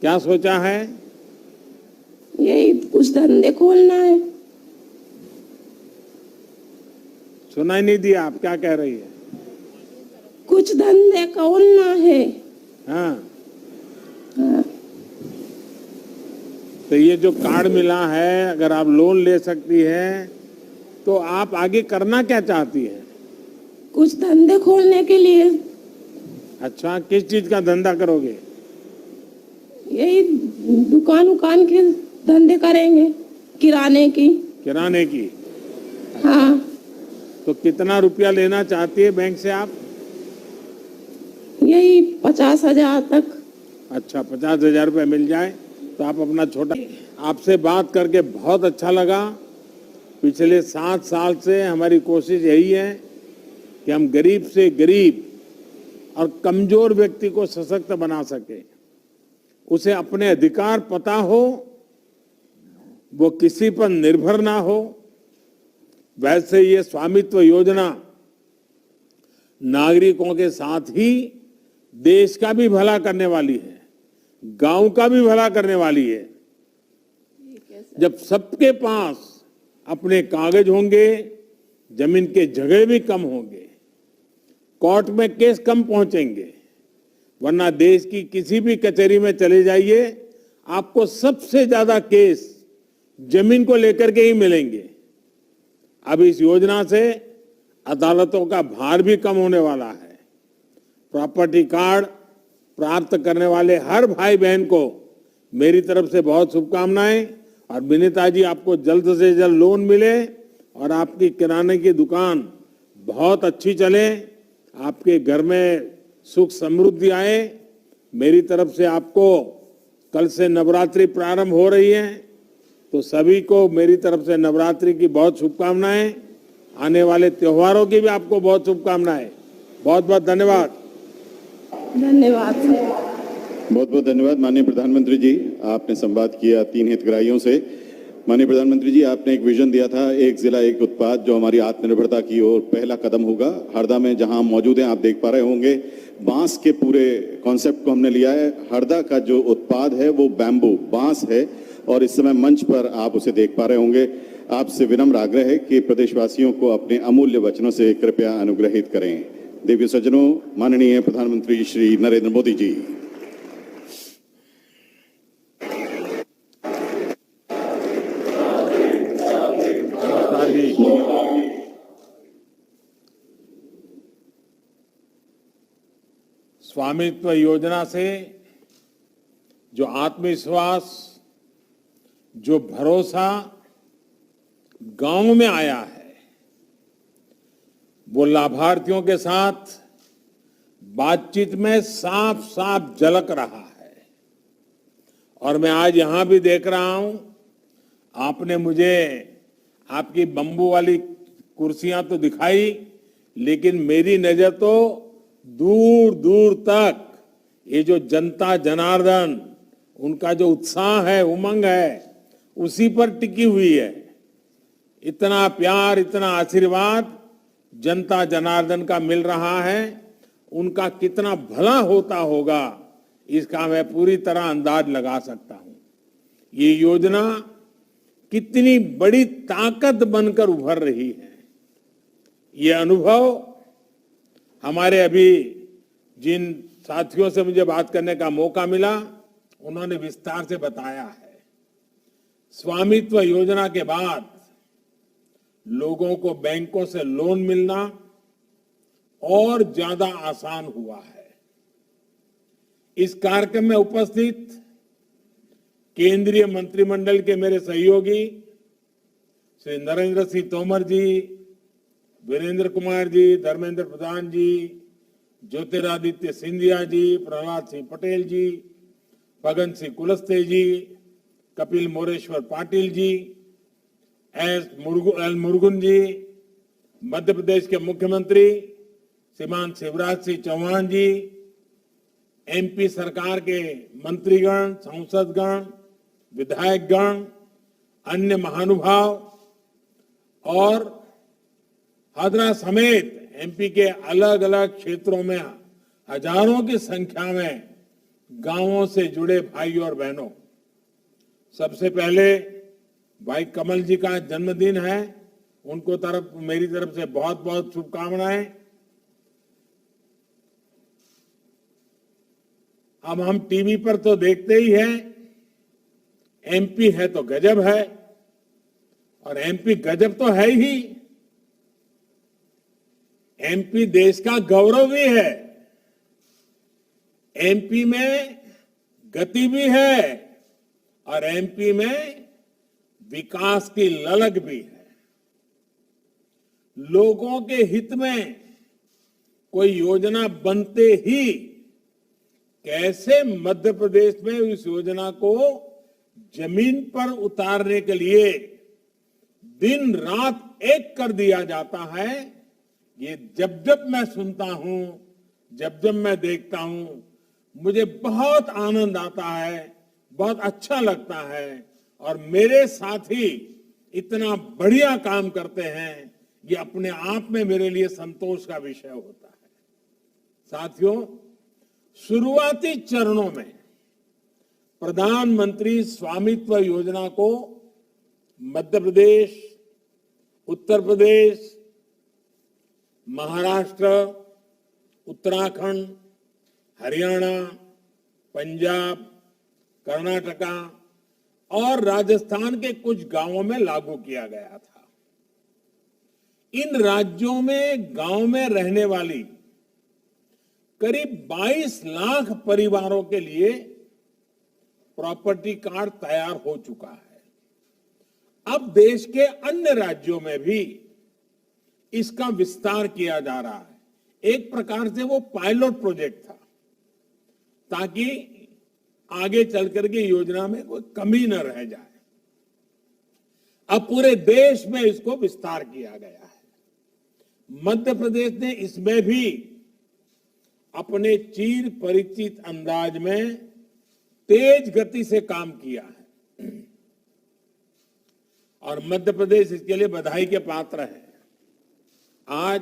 क्या सोचा है? यही कुछ धंधे खोलना है। सुनाई नहीं दिया, आप क्या कह रही है? कुछ धंधे खोलना है। हाँ, हाँ। तो ये जो कार्ड मिला है, अगर आप लोन ले सकती हैं तो आप आगे करना क्या चाहती हैं? कुछ धंधे खोलने के लिए। अच्छा, किस चीज का धंधा करोगे? यही दुकान के धंधे करेंगे, किराने की। किराने की। हाँ। तो कितना रुपया लेना चाहती है बैंक से आप? यही 50,000 तक। अच्छा, 50,000 रुपये मिल जाए तो आप अपना छोटा। आपसे बात करके बहुत अच्छा लगा। पिछले 7 साल से हमारी कोशिश यही है कि हम गरीब से गरीब और कमजोर व्यक्ति को सशक्त बना सके, उसे अपने अधिकार पता हो, वो किसी पर निर्भर ना हो। वैसे ये स्वामित्व योजना नागरिकों के साथ ही देश का भी भला करने वाली है, गांव का भी भला करने वाली है। जब सबके पास अपने कागज होंगे, जमीन के झगड़े भी कम होंगे, कोर्ट में केस कम पहुंचेंगे। वरना देश की किसी भी कचहरी में चले जाइए, आपको सबसे ज्यादा केस जमीन को लेकर के ही मिलेंगे। अब इस योजना से अदालतों का भार भी कम होने वाला है। प्रॉपर्टी कार्ड प्राप्त करने वाले हर भाई बहन को मेरी तरफ से बहुत शुभकामनाएं। और विनीता जी, आपको जल्द से जल्द लोन मिले और आपकी किराने की दुकान बहुत अच्छी चले, आपके घर में सुख समृद्धि आए। मेरी तरफ से आपको, कल से नवरात्रि प्रारंभ हो रही है, तो सभी को मेरी तरफ से नवरात्रि की बहुत शुभकामनाएं। आने वाले त्योहारों की भी आपको बहुत शुभकामनाएं। बहुत बहुत धन्यवाद। धन्यवाद सर। बहुत बहुत धन्यवाद माननीय प्रधानमंत्री जी। आपने संवाद किया 3 हितग्राहियों से। माननीय प्रधानमंत्री जी, आपने एक विजन दिया था, एक जिला एक उत्पाद, जो हमारी आत्मनिर्भरता की ओर पहला कदम होगा। हरदा में जहां हम मौजूद हैं, आप देख पा रहे होंगे, बांस के पूरे कॉन्सेप्ट को हमने लिया है। हरदा का जो उत्पाद है वो बैम्बू, बांस है, और इस समय मंच पर आप उसे देख पा रहे होंगे। आपसे विनम्र आग्रह है कि प्रदेशवासियों को अपने अमूल्य वचनों से कृपया अनुग्रहित करें। देवी सज्जनों, माननीय प्रधानमंत्री श्री नरेंद्र मोदी जी। स्वामित्व योजना से जो आत्मविश्वास, जो भरोसा गांव में आया है, वो लाभार्थियों के साथ बातचीत में साफ साफ झलक रहा है। और मैं आज यहां भी देख रहा हूं, आपने मुझे आपकी बंबू वाली कुर्सियां तो दिखाई, लेकिन मेरी नजर तो दूर दूर तक ये जो जनता जनार्दन, उनका जो उत्साह है, उमंग है, उसी पर टिकी हुई है। इतना प्यार, इतना आशीर्वाद जनता जनार्दन का मिल रहा है, उनका कितना भला होता होगा, इसका मैं पूरी तरह अंदाज लगा सकता हूं। ये योजना कितनी बड़ी ताकत बनकर उभर रही है, ये अनुभव हमारे अभी जिन साथियों से मुझे बात करने का मौका मिला, उन्होंने विस्तार से बताया है। स्वामित्व योजना के बाद लोगों को बैंकों से लोन मिलना और ज्यादा आसान हुआ है। इस कार्यक्रम में उपस्थित केंद्रीय मंत्रिमंडल के मेरे सहयोगी श्री नरेंद्र सिंह तोमर जी, वीरेंद्र कुमार जी, धर्मेंद्र प्रधान जी, ज्योतिरादित्य सिंधिया जी, प्रहलाद सिंह पटेल जी, फगन सिंह कुलस्ते जी, कपिल मोरेश्वर पाटिल जी, एल मुरुगन जी मध्य प्रदेश के मुख्यमंत्री श्रीमान शिवराज सिंह चौहान जी, एमपी सरकार के मंत्रीगण, सांसदगण, विधायकगण, अन्य महानुभाव और हादरा समेत एमपी के अलग अलग क्षेत्रों में हजारों की संख्या में गांवों से जुड़े भाई और बहनों, सबसे पहले भाई कमल जी का जन्मदिन है, उनको मेरी तरफ से बहुत बहुत शुभकामनाएं। अब हम टीवी पर तो देखते ही हैं, एमपी है तो गजब है, और एमपी गजब तो है ही, एमपी देश का गौरव भी है, एमपी में गति भी है और एमपी में विकास की ललक भी है। लोगों के हित में कोई योजना बनते ही कैसे मध्य प्रदेश में इस योजना को जमीन पर उतारने के लिए दिन रात एक कर दिया जाता है, ये जब जब मैं सुनता हूं, जब जब मैं देखता हूं, मुझे बहुत आनंद आता है, बहुत अच्छा लगता है। और मेरे साथी इतना बढ़िया काम करते हैं, ये अपने आप में मेरे लिए संतोष का विषय होता है। साथियों, शुरुआती चरणों में प्रधानमंत्री स्वामित्व योजना को मध्य प्रदेश, उत्तर प्रदेश, महाराष्ट्र, उत्तराखंड, हरियाणा, पंजाब, कर्नाटका और राजस्थान के कुछ गांवों में लागू किया गया था। इन राज्यों में गांव में रहने वाली करीब 22 लाख परिवारों के लिए प्रॉपर्टी कार्ड तैयार हो चुका है। अब देश के अन्य राज्यों में भी इसका विस्तार किया जा रहा है। एक प्रकार से वो पायलट प्रोजेक्ट था, ताकि आगे चल करके योजना में कोई कमी न रह जाए। अब पूरे देश में इसको विस्तार किया गया है। मध्य प्रदेश ने इसमें भी अपने चिर परिचित अंदाज में तेज गति से काम किया है और मध्य प्रदेश इसके लिए बधाई के पात्र है। आज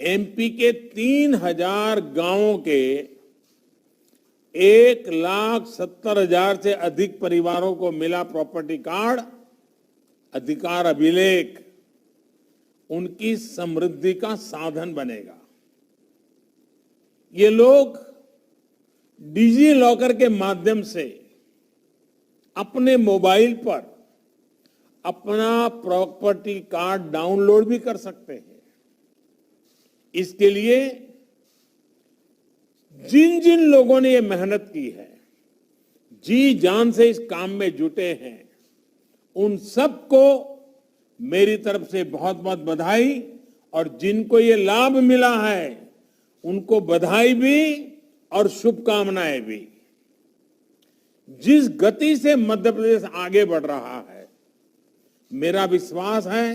एमपी के 3000 गांवों के 1,70,000 से अधिक परिवारों को मिला प्रॉपर्टी कार्ड, अधिकार अभिलेख उनकी समृद्धि का साधन बनेगा। ये लोग डिजी लॉकर के माध्यम से अपने मोबाइल पर अपना प्रॉपर्टी कार्ड डाउनलोड भी कर सकते हैं। इसके लिए जिन जिन लोगों ने ये मेहनत की है, जी जान से इस काम में जुटे हैं, उन सबको मेरी तरफ से बहुत बहुत बधाई, और जिनको ये लाभ मिला है उनको बधाई भी और शुभकामनाएं भी। जिस गति से मध्य प्रदेश आगे बढ़ रहा है, मेरा विश्वास है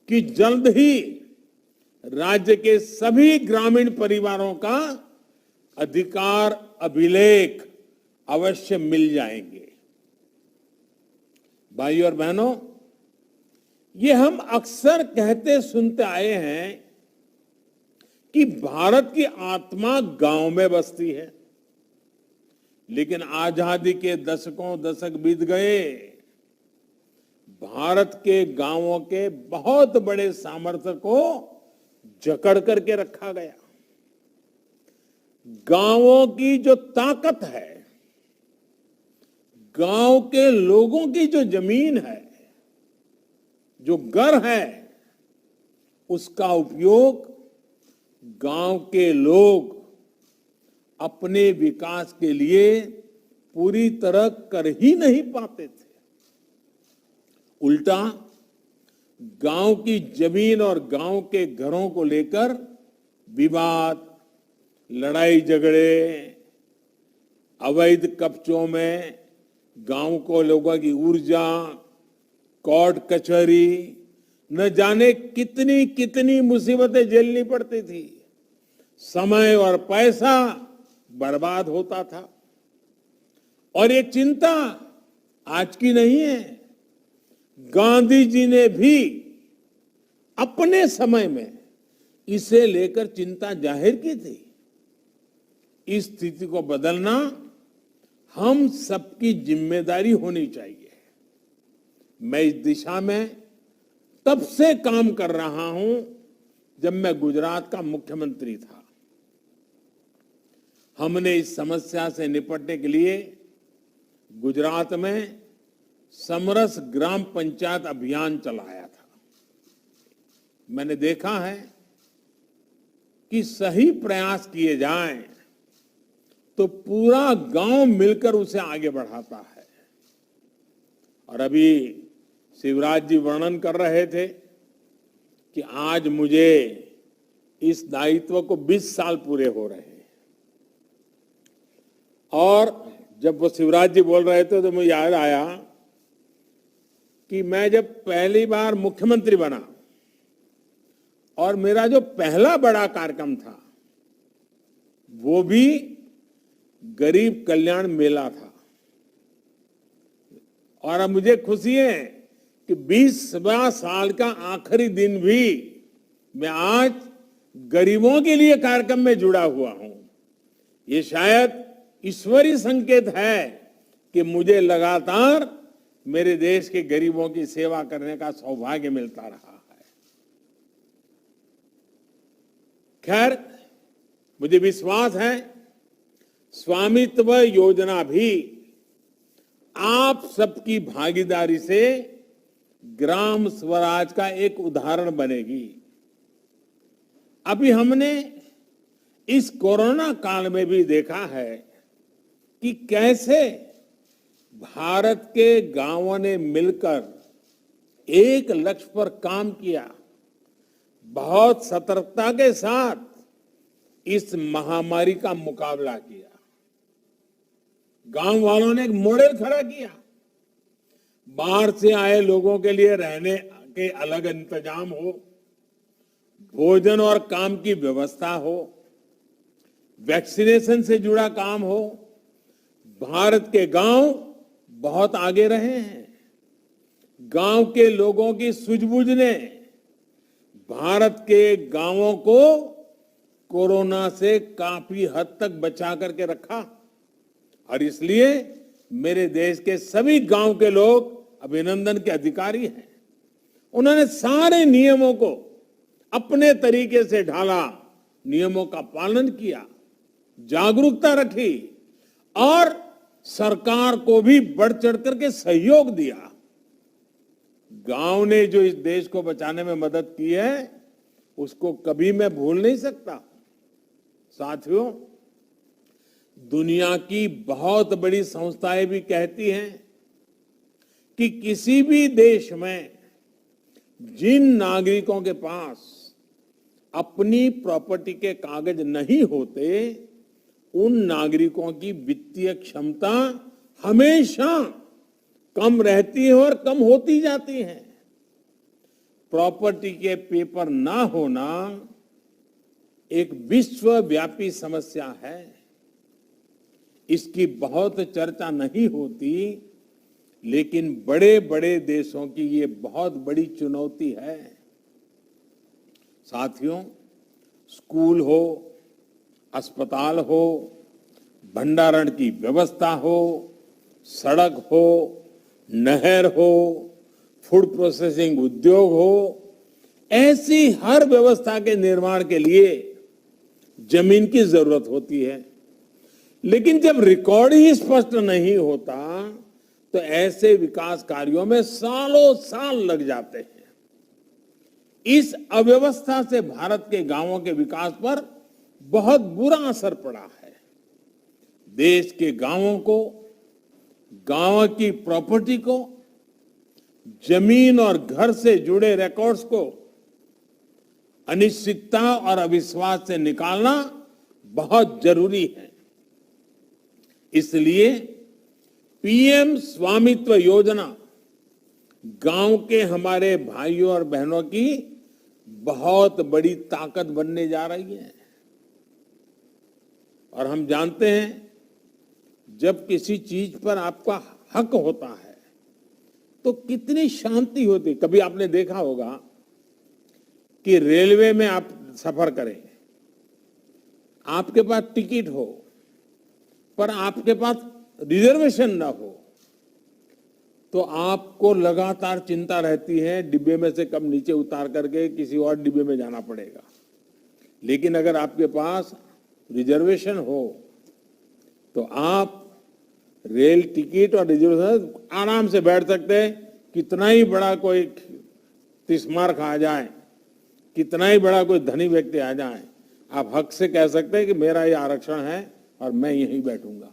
कि जल्द ही राज्य के सभी ग्रामीण परिवारों का अधिकार अभिलेख अवश्य मिल जाएंगे। भाई और बहनों, ये हम अक्सर कहते सुनते आए हैं कि भारत की आत्मा गांव में बसती है, लेकिन आजादी के दशक बीत गए, भारत के गांवों के बहुत बड़े सामर्थ्य को जकड़ करके रखा गया। गांवों की जो ताकत है, गांव के लोगों की जो जमीन है, जो घर है, उसका उपयोग गांव के लोग अपने विकास के लिए पूरी तरह कर ही नहीं पाते थे। उल्टा गांव की जमीन और गांव के घरों को लेकर विवाद, लड़ाई झगड़े, अवैध कब्जों में गांव को लोगों की ऊर्जा, कोर्ट कचहरी न जाने कितनी कितनी मुसीबतें झेलनी पड़ती थी, समय और पैसा बर्बाद होता था। और ये चिंता आज की नहीं है, गांधी जी ने भी अपने समय में इसे लेकर चिंता जाहिर की थी। इस स्थिति को बदलना हम सबकी जिम्मेदारी होनी चाहिए। मैं इस दिशा में तब से काम कर रहा हूं जब मैं गुजरात का मुख्यमंत्री था। हमने इस समस्या से निपटने के लिए गुजरात में समरस ग्राम पंचायत अभियान चलाया था। मैंने देखा है कि सही प्रयास किए जाएं तो पूरा गांव मिलकर उसे आगे बढ़ाता है। और अभी शिवराज जी वर्णन कर रहे थे कि आज मुझे इस दायित्व को 20 साल पूरे हो रहे हैं। और जब वो शिवराज जी बोल रहे थे तो मुझे याद आया कि मैं जब पहली बार मुख्यमंत्री बना और मेरा जो पहला बड़ा कार्यक्रम था वो भी गरीब कल्याण मेला था। और अब मुझे खुशी है कि 20वां साल का आखिरी दिन भी मैं आज गरीबों के लिए कार्यक्रम में जुड़ा हुआ हूं। ये शायद ईश्वरीय संकेत है कि मुझे लगातार मेरे देश के गरीबों की सेवा करने का सौभाग्य मिलता रहा है। खैर, मुझे विश्वास है स्वामित्व योजना भी आप सबकी भागीदारी से ग्राम स्वराज का एक उदाहरण बनेगी। अभी हमने इस कोरोना काल में भी देखा है कि कैसे भारत के गांवों ने मिलकर एक लक्ष्य पर काम किया, बहुत सतर्कता के साथ इस महामारी का मुकाबला किया। गांव वालों ने एक मॉडल खड़ा किया। बाहर से आए लोगों के लिए रहने के अलग इंतजाम हो, भोजन और काम की व्यवस्था हो, वैक्सीनेशन से जुड़ा काम हो। भारत के गांव बहुत आगे रहे हैं। गांव के लोगों की सूझबूझ ने भारत के गांवों को कोरोना से काफी हद तक बचा करके रखा। और इसलिए मेरे देश के सभी गांव के लोग अभिनंदन के अधिकारी हैं। उन्होंने सारे नियमों को अपने तरीके से ढाला, नियमों का पालन किया, जागरूकता रखी और सरकार को भी बढ़ चढ़ करके सहयोग दिया। गांव ने जो इस देश को बचाने में मदद की है उसको कभी मैं भूल नहीं सकता। साथियों, दुनिया की बहुत बड़ी संस्थाएं भी कहती हैं कि किसी भी देश में जिन नागरिकों के पास अपनी प्रॉपर्टी के कागज नहीं होते, उन नागरिकों की वित्तीय क्षमता हमेशा कम रहती है और कम होती जाती है। प्रॉपर्टी के पेपर ना होना एक विश्वव्यापी समस्या है। इसकी बहुत चर्चा नहीं होती, लेकिन बड़े बड़े देशों की ये बहुत बड़ी चुनौती है। साथियों, स्कूल हो, अस्पताल हो, भंडारण की व्यवस्था हो, सड़क हो, नहर हो, फूड प्रोसेसिंग उद्योग हो, ऐसी हर व्यवस्था के निर्माण के लिए जमीन की जरूरत होती है। लेकिन जब रिकॉर्ड ही स्पष्ट नहीं होता तो ऐसे विकास कार्यों में सालों साल लग जाते हैं। इस अव्यवस्था से भारत के गांवों के विकास पर बहुत बुरा असर पड़ा है। देश के गांवों को, गांव की प्रॉपर्टी को, जमीन और घर से जुड़े रिकॉर्ड्स को अनिश्चितता और अविश्वास से निकालना बहुत जरूरी है। इसलिए पीएम स्वामित्व योजना गांव के हमारे भाइयों और बहनों की बहुत बड़ी ताकत बनने जा रही है। और हम जानते हैं जब किसी चीज पर आपका हक होता है तो कितनी शांति होती। कभी आपने देखा होगा कि रेलवे में आप सफर करें, आपके पास टिकट हो पर आपके पास रिजर्वेशन ना हो तो आपको लगातार चिंता रहती है डिब्बे में से कब नीचे उतार करके किसी और डिब्बे में जाना पड़ेगा। लेकिन अगर आपके पास रिजर्वेशन हो तो आप रेल टिकट और रिजर्वेशन आराम से बैठ सकते हैं। कितना ही बड़ा कोई तिस्मार खा जाए, कितना ही बड़ा कोई धनी व्यक्ति आ जाए, आप हक से कह सकते हैं कि मेरा ये आरक्षण है और मैं यहीं बैठूंगा।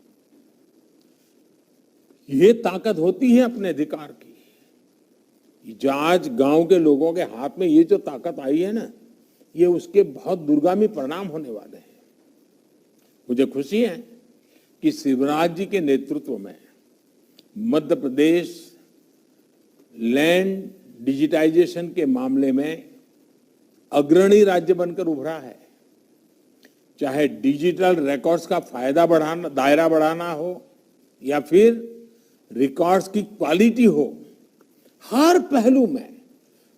ये ताकत होती है अपने अधिकार की। जो आज गांव के लोगों के हाथ में ये जो ताकत आई है ना, ये उसके बहुत दूरगामी परिणाम होने वाले हैं। मुझे खुशी है कि शिवराज जी के नेतृत्व में मध्य प्रदेश लैंड डिजिटाइजेशन के मामले में अग्रणी राज्य बनकर उभरा है। चाहे डिजिटल रिकॉर्ड्स का फायदा बढ़ाना, दायरा बढ़ाना हो या फिर रिकॉर्ड्स की क्वालिटी हो, हर पहलू में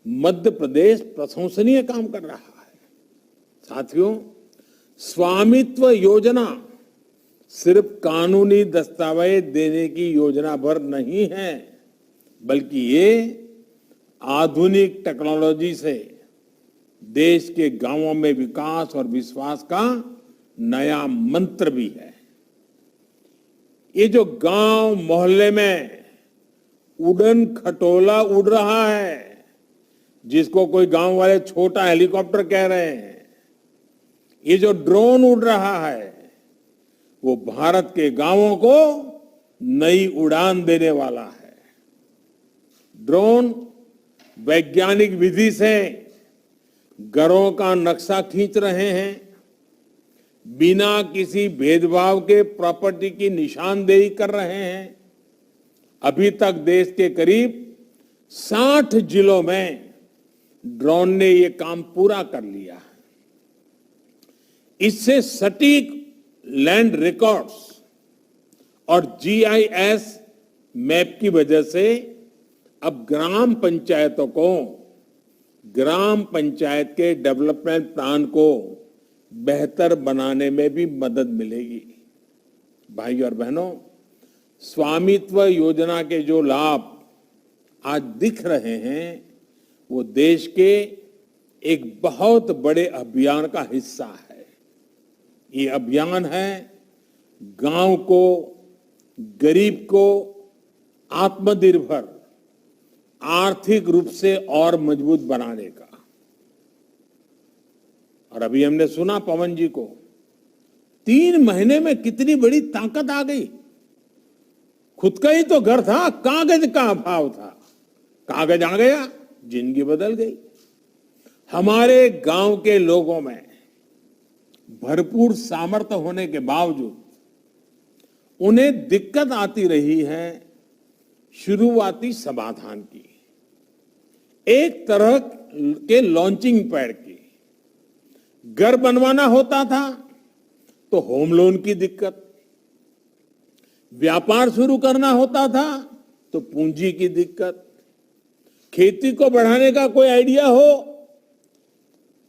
मध्य प्रदेश प्रशंसनीय काम कर रहा है। साथियों, स्वामित्व योजना सिर्फ कानूनी दस्तावेज देने की योजना भर नहीं है, बल्कि ये आधुनिक टेक्नोलॉजी से देश के गांवों में विकास और विश्वास का नया मंत्र भी है। ये जो गांव मोहल्ले में उड़न खटोला उड़ रहा है, जिसको कोई गांव वाले छोटा हेलीकॉप्टर कह रहे हैं, ये जो ड्रोन उड़ रहा है, वो भारत के गांवों को नई उड़ान देने वाला है। ड्रोन वैज्ञानिक विधि से घरों का नक्शा खींच रहे हैं, बिना किसी भेदभाव के प्रॉपर्टी की निशानदेही कर रहे हैं। अभी तक देश के करीब 60 जिलों में ड्रोन ने ये काम पूरा कर लिया है। इससे सटीक लैंड रिकॉर्ड्स और जीआईएस मैप की वजह से अब ग्राम पंचायतों को ग्राम पंचायत के डेवलपमेंट प्लान को बेहतर बनाने में भी मदद मिलेगी। भाई और बहनों, स्वामित्व योजना के जो लाभ आज दिख रहे हैं वो देश के एक बहुत बड़े अभियान का हिस्सा है। ये अभियान है गांव को, गरीब को आत्मनिर्भर, आर्थिक रूप से और मजबूत बनाने का। और अभी हमने सुना पवन जी को, 3 महीने में कितनी बड़ी ताकत आ गई। खुद का ही तो घर था, कागज का अभाव था, कागज आ गया, जिंदगी बदल गई। हमारे गांव के लोगों में भरपूर सामर्थ्य होने के बावजूद उन्हें दिक्कत आती रही है शुरुआती समाधान की, एक तरह के लॉन्चिंग पैड की। घर बनवाना होता था तो होम लोन की दिक्कत, व्यापार शुरू करना होता था तो पूंजी की दिक्कत, खेती को बढ़ाने का कोई आइडिया हो,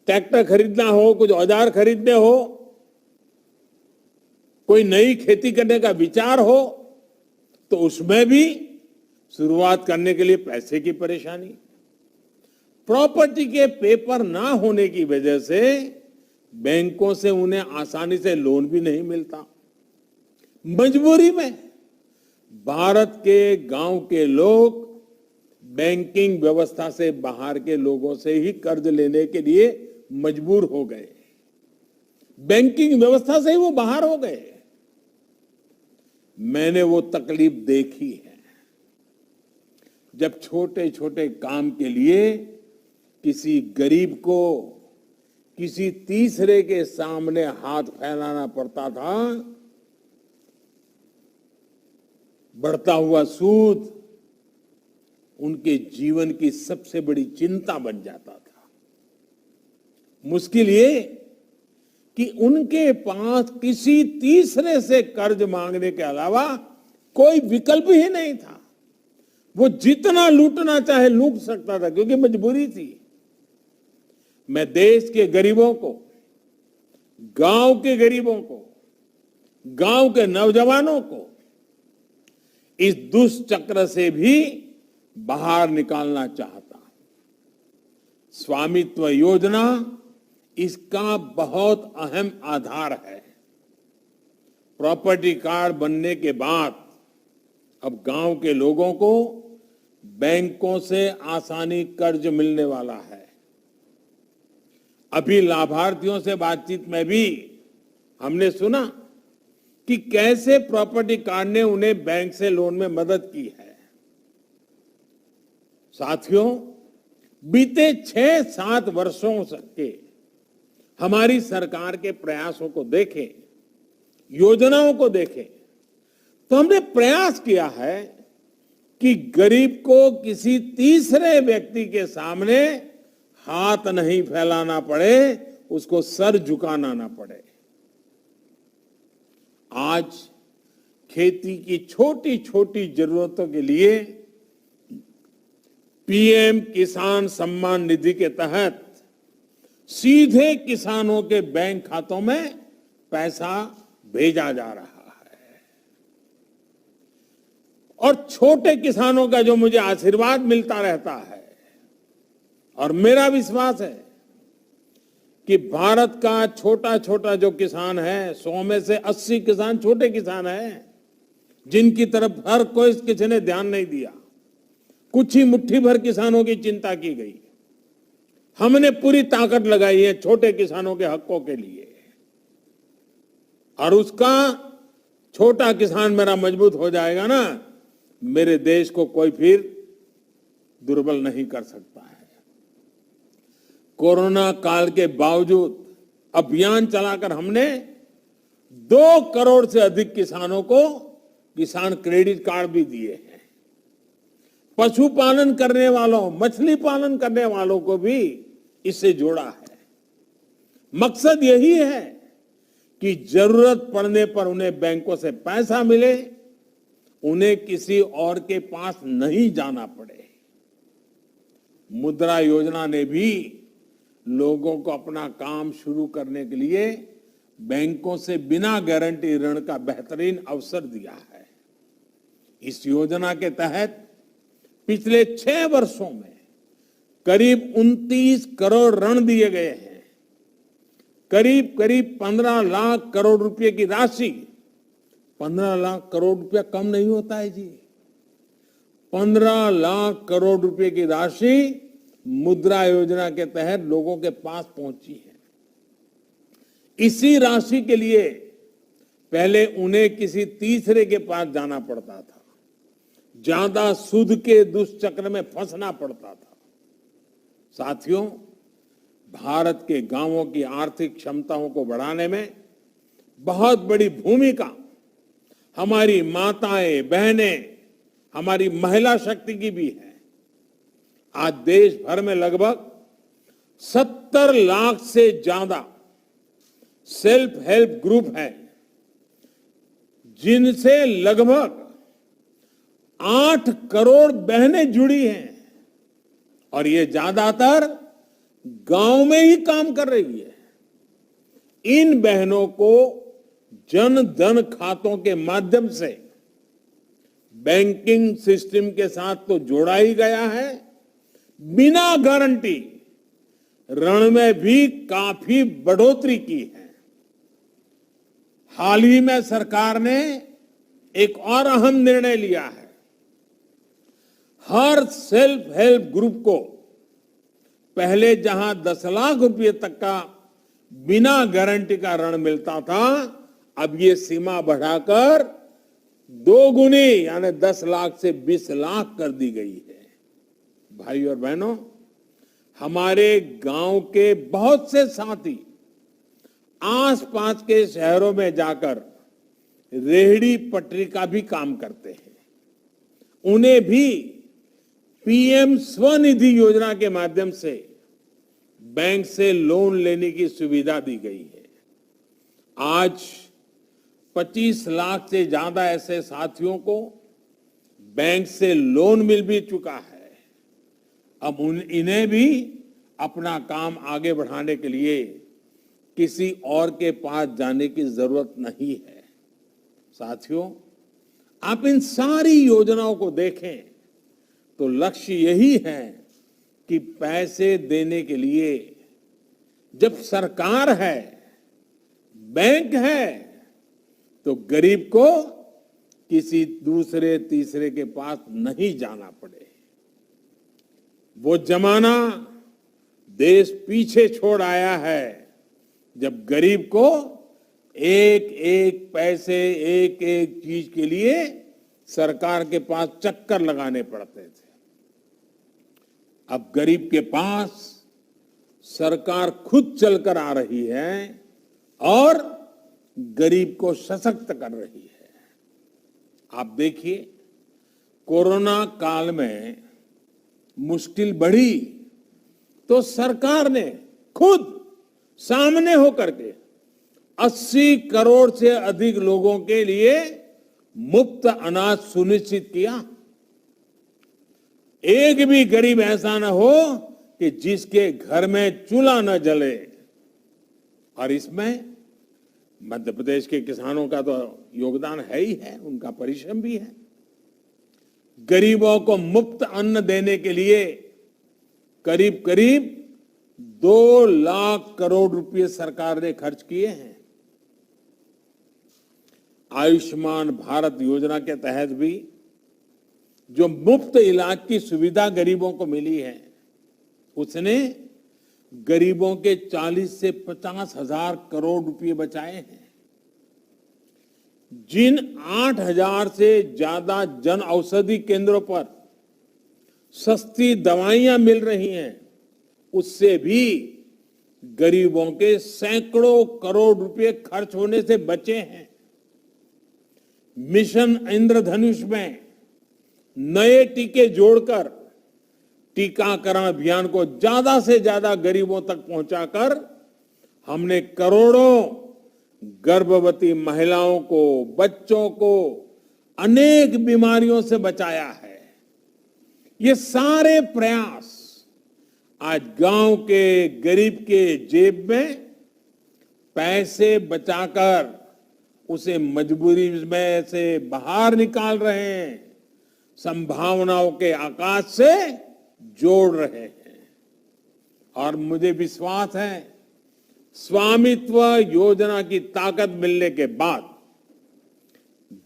ट्रैक्टर खरीदना हो, कुछ औजार खरीदने हो, कोई नई खेती करने का विचार हो, तो उसमें भी शुरुआत करने के लिए पैसे की परेशानी। प्रॉपर्टी के पेपर ना होने की वजह से बैंकों से उन्हें आसानी से लोन भी नहीं मिलता। मजबूरी में भारत के गांव के लोग बैंकिंग व्यवस्था से बाहर के लोगों से ही कर्ज लेने के लिए मजबूर हो गए। बैंकिंग व्यवस्था से ही वो बाहर हो गए। मैंने वो तकलीफ देखी है जब छोटे छोटे काम के लिए किसी गरीब को किसी तीसरे के सामने हाथ फैलाना पड़ता था। बढ़ता हुआ सूद उनके जीवन की सबसे बड़ी चिंता बन जाता था। मुश्किल ये कि उनके पास किसी तीसरे से कर्ज मांगने के अलावा कोई विकल्प ही नहीं था। वो जितना लूटना चाहे लूट सकता था क्योंकि मजबूरी थी। मैं देश के गरीबों को, गांव के गरीबों को, गांव के नौजवानों को इस दुष्चक्र से भी बाहर निकालना चाहता। स्वामित्व योजना इसका बहुत अहम आधार है। प्रॉपर्टी कार्ड बनने के बाद अब गांव के लोगों को बैंकों से आसानी कर्ज मिलने वाला है। अभी लाभार्थियों से बातचीत में भी हमने सुना कि कैसे प्रॉपर्टी कार्ड ने उन्हें बैंक से लोन में मदद की है। साथियों, बीते 6-7 वर्षों के हमारी सरकार के प्रयासों को देखें, योजनाओं को देखें, तो हमने प्रयास किया है कि गरीब को किसी तीसरे व्यक्ति के सामने हाथ नहीं फैलाना पड़े, उसको सर झुकाना ना पड़े। आज खेती की छोटी छोटी जरूरतों के लिए पीएम किसान सम्मान निधि के तहत सीधे किसानों के बैंक खातों में पैसा भेजा जा रहा है। और छोटे किसानों का जो मुझे आशीर्वाद मिलता रहता है और मेरा विश्वास है कि भारत का छोटा छोटा जो किसान है, 100 में से 80 किसान छोटे किसान हैं, जिनकी तरफ हर कोई किसी ने ध्यान नहीं दिया। कुछ ही मुट्ठी भर किसानों की चिंता की गई। हमने पूरी ताकत लगाई है छोटे किसानों के हकों के लिए, और उसका छोटा किसान मेरा मजबूत हो जाएगा ना, मेरे देश को कोई फिर दुर्बल नहीं कर सकता है। कोरोना काल के बावजूद अभियान चलाकर हमने 2 करोड़ से अधिक किसानों को किसान क्रेडिट कार्ड भी दिए हैं। पशुपालन करने वालों, मछली पालन करने वालों को भी इससे जोड़ा है। मकसद यही है कि जरूरत पड़ने पर उन्हें बैंकों से पैसा मिले, उन्हें किसी और के पास नहीं जाना पड़े। मुद्रा योजना ने भी लोगों को अपना काम शुरू करने के लिए बैंकों से बिना गारंटी ऋण का बेहतरीन अवसर दिया है। इस योजना के तहत पिछले 6 वर्षों में करीब 29 करोड़ ऋण दिए गए हैं। करीब 15 लाख करोड़ रुपए की राशि, 15 लाख करोड़ रुपया कम नहीं होता है जी। 15 लाख करोड़ रुपए की राशि मुद्रा योजना के तहत लोगों के पास पहुंची है। इसी राशि के लिए पहले उन्हें किसी तीसरे के पास जाना पड़ता था, ज्यादा सूद के दुष्चक्र में फंसना पड़ता था। साथियों, भारत के गांवों की आर्थिक क्षमताओं को बढ़ाने में बहुत बड़ी भूमिका हमारी माताएं, बहनें, हमारी महिला शक्ति की भी है। आज देश भर में लगभग 70 लाख से ज्यादा सेल्फ हेल्प ग्रुप हैं, जिनसे लगभग 8 करोड़ बहनें जुड़ी हैं, और ये ज्यादातर गांव में ही काम कर रही है। इन बहनों को जन धन खातों के माध्यम से बैंकिंग सिस्टम के साथ तो जोड़ा ही गया है, बिना गारंटी ऋण में भी काफी बढ़ोतरी की है। हाल ही में सरकार ने एक और अहम निर्णय लिया है। हर सेल्फ हेल्प ग्रुप को पहले जहां 10 लाख रुपए तक का बिना गारंटी का ऋण मिलता था, अब ये सीमा बढ़ाकर 2 गुनी यानी 10 लाख से 20 लाख कर दी गई है। भाई और बहनों, हमारे गांव के बहुत से साथी आसपास के शहरों में जाकर रेहड़ी पटरी का भी काम करते हैं। उन्हें भी पीएम स्वनिधि योजना के माध्यम से बैंक से लोन लेने की सुविधा दी गई है। आज 25 लाख से ज्यादा ऐसे साथियों को बैंक से लोन मिल भी चुका है। अब इन्हें भी अपना काम आगे बढ़ाने के लिए किसी और के पास जाने की जरूरत नहीं है। साथियों, आप इन सारी योजनाओं को देखें तो लक्ष्य यही है कि पैसे देने के लिए जब सरकार है, बैंक है, तो गरीब को किसी दूसरे तीसरे के पास नहीं जाना पड़े। वो जमाना देश पीछे छोड़ आया है जब गरीब को एक एक पैसे, एक एक चीज के लिए सरकार के पास चक्कर लगाने पड़ते थे। अब गरीब के पास सरकार खुद चलकर आ रही है और गरीब को सशक्त कर रही है। आप देखिए, कोरोना काल में मुश्किल बढ़ी तो सरकार ने खुद सामने होकर के 80 करोड़ से अधिक लोगों के लिए मुफ्त अनाज सुनिश्चित किया। एक भी गरीब ऐसा न हो कि जिसके घर में चूल्हा न जले। और इसमें मध्य प्रदेश के किसानों का तो योगदान है ही है, उनका परिश्रम भी है। गरीबों को मुफ्त अन्न देने के लिए करीब करीब 2 लाख करोड़ रुपए सरकार ने खर्च किए हैं। आयुष्मान भारत योजना के तहत भी जो मुफ्त इलाज की सुविधा गरीबों को मिली है, उसने गरीबों के 40 से 50 हजार करोड़ रुपए बचाए हैं। जिन 8,000 से ज्यादा जन औषधि केंद्रों पर सस्ती दवाइयां मिल रही हैं, उससे भी गरीबों के सैकड़ों करोड़ रुपए खर्च होने से बचे हैं। मिशन इंद्रधनुष में नए टीके जोड़कर टीकाकरण अभियान को ज्यादा से ज्यादा गरीबों तक पहुंचाकर हमने करोड़ों गर्भवती महिलाओं को, बच्चों को अनेक बीमारियों से बचाया है। ये सारे प्रयास आज गांव के गरीब के जेब में पैसे बचाकर उसे मजबूरी में से बाहर निकाल रहे हैं, संभावनाओं के आकाश से जोड़ रहे हैं। और मुझे विश्वास है, स्वामित्व योजना की ताकत मिलने के बाद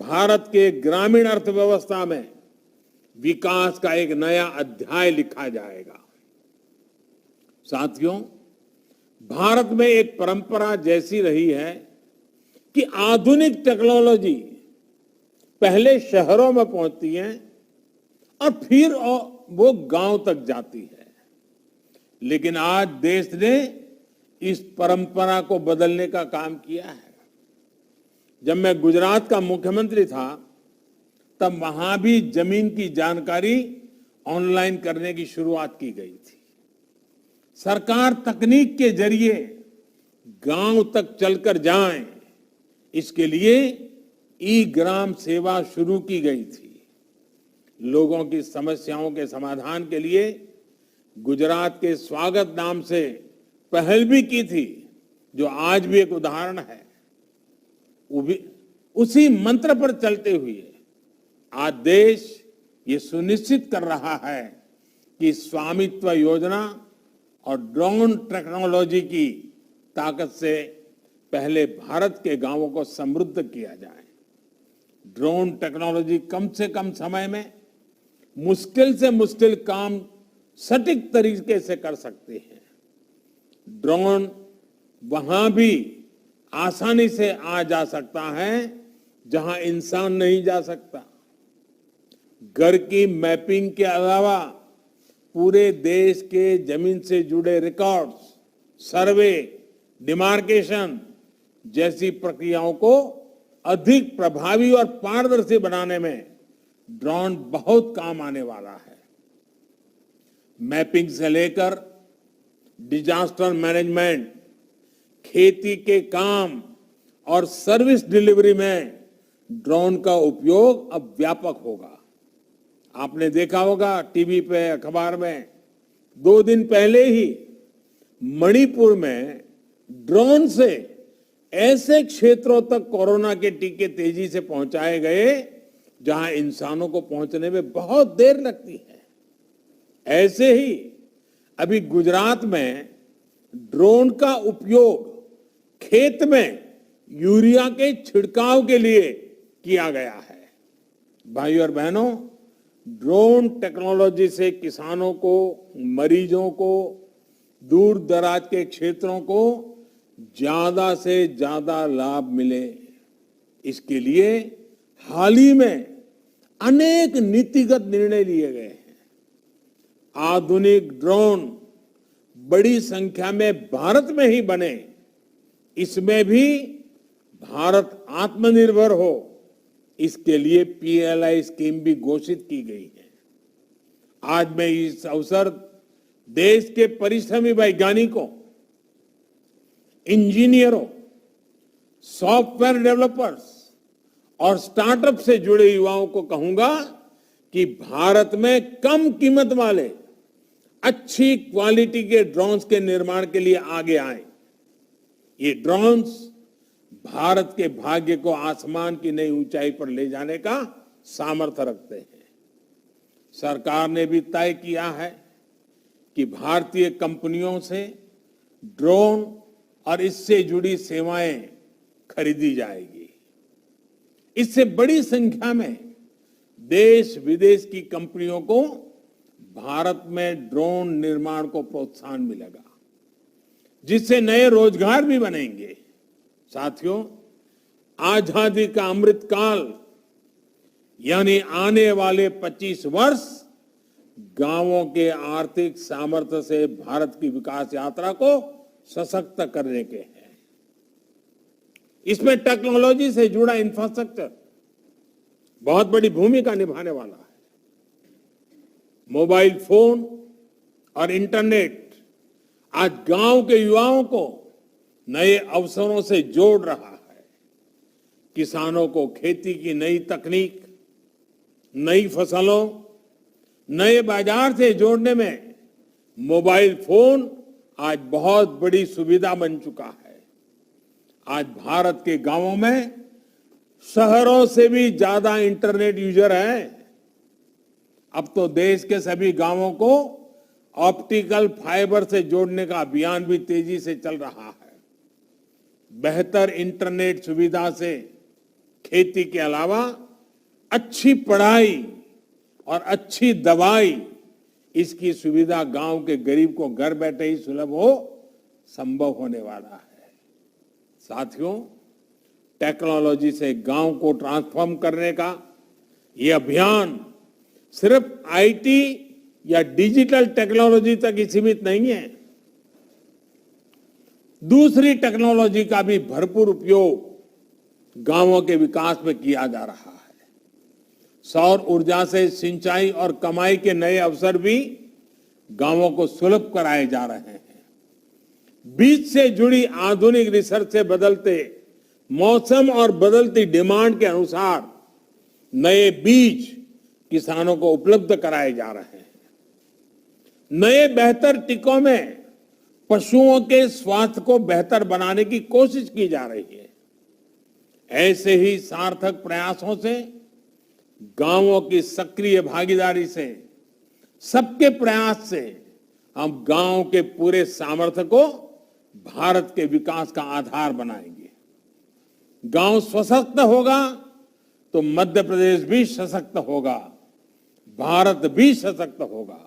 भारत के ग्रामीण अर्थव्यवस्था में विकास का एक नया अध्याय लिखा जाएगा। साथियों, भारत में एक परंपरा जैसी रही है कि आधुनिक टेक्नोलॉजी पहले शहरों में पहुंचती है और फिर वो गांव तक जाती है। लेकिन आज देश ने इस परंपरा को बदलने का काम किया है। जब मैं गुजरात का मुख्यमंत्री था, तब वहां भी जमीन की जानकारी ऑनलाइन करने की शुरुआत की गई थी। सरकार तकनीक के जरिए गांव तक चलकर जाए, इसके लिए ई ग्राम सेवा शुरू की गई थी। लोगों की समस्याओं के समाधान के लिए गुजरात के स्वागत नाम से पहल भी की थी, जो आज भी एक उदाहरण है। वो भी उसी मंत्र पर चलते हुए आज देश ये सुनिश्चित कर रहा है कि स्वामित्व योजना और ड्रोन टेक्नोलॉजी की ताकत से पहले भारत के गांवों को समृद्ध किया जाए। ड्रोन टेक्नोलॉजी कम से कम समय में मुश्किल से मुश्किल काम सटीक तरीके से कर सकते हैं। ड्रोन वहां भी आसानी से आ जा सकता है जहां इंसान नहीं जा सकता। घर की मैपिंग के अलावा पूरे देश के जमीन से जुड़े रिकॉर्ड्स, सर्वे, डिमार्केशन जैसी प्रक्रियाओं को अधिक प्रभावी और पारदर्शी बनाने में ड्रोन बहुत काम आने वाला है। मैपिंग से लेकर डिजास्टर मैनेजमेंट, खेती के काम और सर्विस डिलीवरी में ड्रोन का उपयोग अब व्यापक होगा। आपने देखा होगा टीवी पे, अखबार में, 2 दिन पहले ही मणिपुर में ड्रोन से ऐसे क्षेत्रों तक कोरोना के टीके तेजी से पहुंचाए गए जहां इंसानों को पहुंचने में बहुत देर लगती है। ऐसे ही अभी गुजरात में ड्रोन का उपयोग खेत में यूरिया के छिड़काव के लिए किया गया है। भाइयों और बहनों, ड्रोन टेक्नोलॉजी से किसानों को, मरीजों को, दूर दराज के क्षेत्रों को ज्यादा से ज्यादा लाभ मिले, इसके लिए हाल ही में अनेक नीतिगत निर्णय लिए गए हैं। आधुनिक ड्रोन बड़ी संख्या में भारत में ही बने, इसमें भी भारत आत्मनिर्भर हो, इसके लिए PLI स्कीम भी घोषित की गई है। आज मैं इस अवसर देश के परिश्रमी वैज्ञानिकों, इंजीनियरों, सॉफ्टवेयर डेवलपर्स और स्टार्टअप से जुड़े युवाओं को कहूंगा कि भारत में कम कीमत वाले अच्छी क्वालिटी के ड्रोन्स के निर्माण के लिए आगे आए। ये ड्रोन्स भारत के भाग्य को आसमान की नई ऊंचाई पर ले जाने का सामर्थ्य रखते हैं। सरकार ने भी तय किया है कि भारतीय कंपनियों से ड्रोन और इससे जुड़ी सेवाएं खरीदी जाएगी। इससे बड़ी संख्या में देश विदेश की कंपनियों को भारत में ड्रोन निर्माण को प्रोत्साहन मिलेगा, जिससे नए रोजगार भी बनेंगे। साथियों, आजादी का अमृत काल यानी आने वाले 25 वर्ष गांवों के आर्थिक सामर्थ्य से भारत की विकास यात्रा को सशक्त करने के हैं। इसमें टेक्नोलॉजी से जुड़ा इंफ्रास्ट्रक्चर बहुत बड़ी भूमिका निभाने वाला है। मोबाइल फोन और इंटरनेट आज गांव के युवाओं को नए अवसरों से जोड़ रहा है। किसानों को खेती की नई तकनीक, नई फसलों, नए बाजार से जोड़ने में मोबाइल फोन आज बहुत बड़ी सुविधा बन चुका है। आज भारत के गांवों में शहरों से भी ज्यादा इंटरनेट यूजर हैं। अब तो देश के सभी गांवों को ऑप्टिकल फाइबर से जोड़ने का अभियान भी तेजी से चल रहा है। बेहतर इंटरनेट सुविधा से खेती के अलावा अच्छी पढ़ाई और अच्छी दवाई, इसकी सुविधा गांव के गरीब को घर बैठे ही सुलभ हो संभव होने वाला है। साथियों, टेक्नोलॉजी से गांव को ट्रांसफॉर्म करने का ये अभियान सिर्फ आईटी या डिजिटल टेक्नोलॉजी तक ही सीमित नहीं है। दूसरी टेक्नोलॉजी का भी भरपूर उपयोग गांवों के विकास में किया जा रहा है। सौर ऊर्जा से सिंचाई और कमाई के नए अवसर भी गांवों को सुलभ कराए जा रहे हैं। बीज से जुड़ी आधुनिक रिसर्च से बदलते मौसम और बदलती डिमांड के अनुसार नए बीज किसानों को उपलब्ध कराए जा रहे हैं। नए बेहतर टीकों में पशुओं के स्वास्थ्य को बेहतर बनाने की कोशिश की जा रही है। ऐसे ही सार्थक प्रयासों से, गांवों की सक्रिय भागीदारी से, सबके प्रयास से हम गांव के पूरे सामर्थ्य को भारत के विकास का आधार बनाएंगे। गांव सशक्त होगा तो मध्य प्रदेश भी सशक्त होगा, भारत भी सशक्त होगा।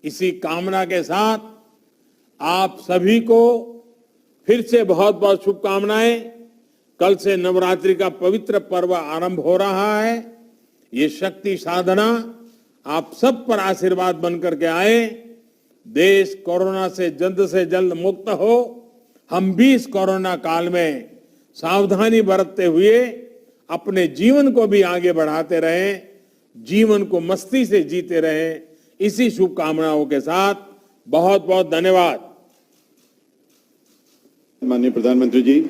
इसी कामना के साथ आप सभी को फिर से बहुत बहुत शुभकामनाएं। कल से नवरात्रि का पवित्र पर्व आरंभ हो रहा है। ये शक्ति साधना आप सब पर आशीर्वाद बनकर के आए। देश कोरोना से जल्द मुक्त हो। हम भी इस कोरोना काल में सावधानी बरतते हुए अपने जीवन को भी आगे बढ़ाते रहें, जीवन को मस्ती से जीते रहें, इसी शुभकामनाओं के साथ बहुत बहुत धन्यवाद। माननीय प्रधानमंत्री जी,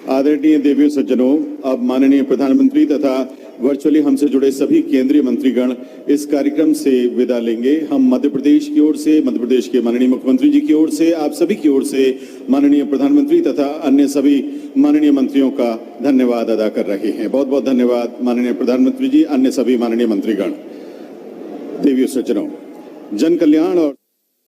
आदरणीय देवियों सज्जनों, अब माननीय प्रधानमंत्री तथा वर्चुअली हमसे जुड़े सभी केंद्रीय मंत्रीगण इस कार्यक्रम से विदा लेंगे। हम मध्य प्रदेश की ओर से, मध्य प्रदेश के माननीय मुख्यमंत्री जी की ओर से, आप सभी की ओर से माननीय प्रधानमंत्री तथा अन्य सभी माननीय मंत्रियों का धन्यवाद अदा कर रहे हैं। बहुत बहुत धन्यवाद माननीय प्रधानमंत्री जी, अन्य सभी माननीय मंत्रीगण। देवियों सज्जनों, जन कल्याण और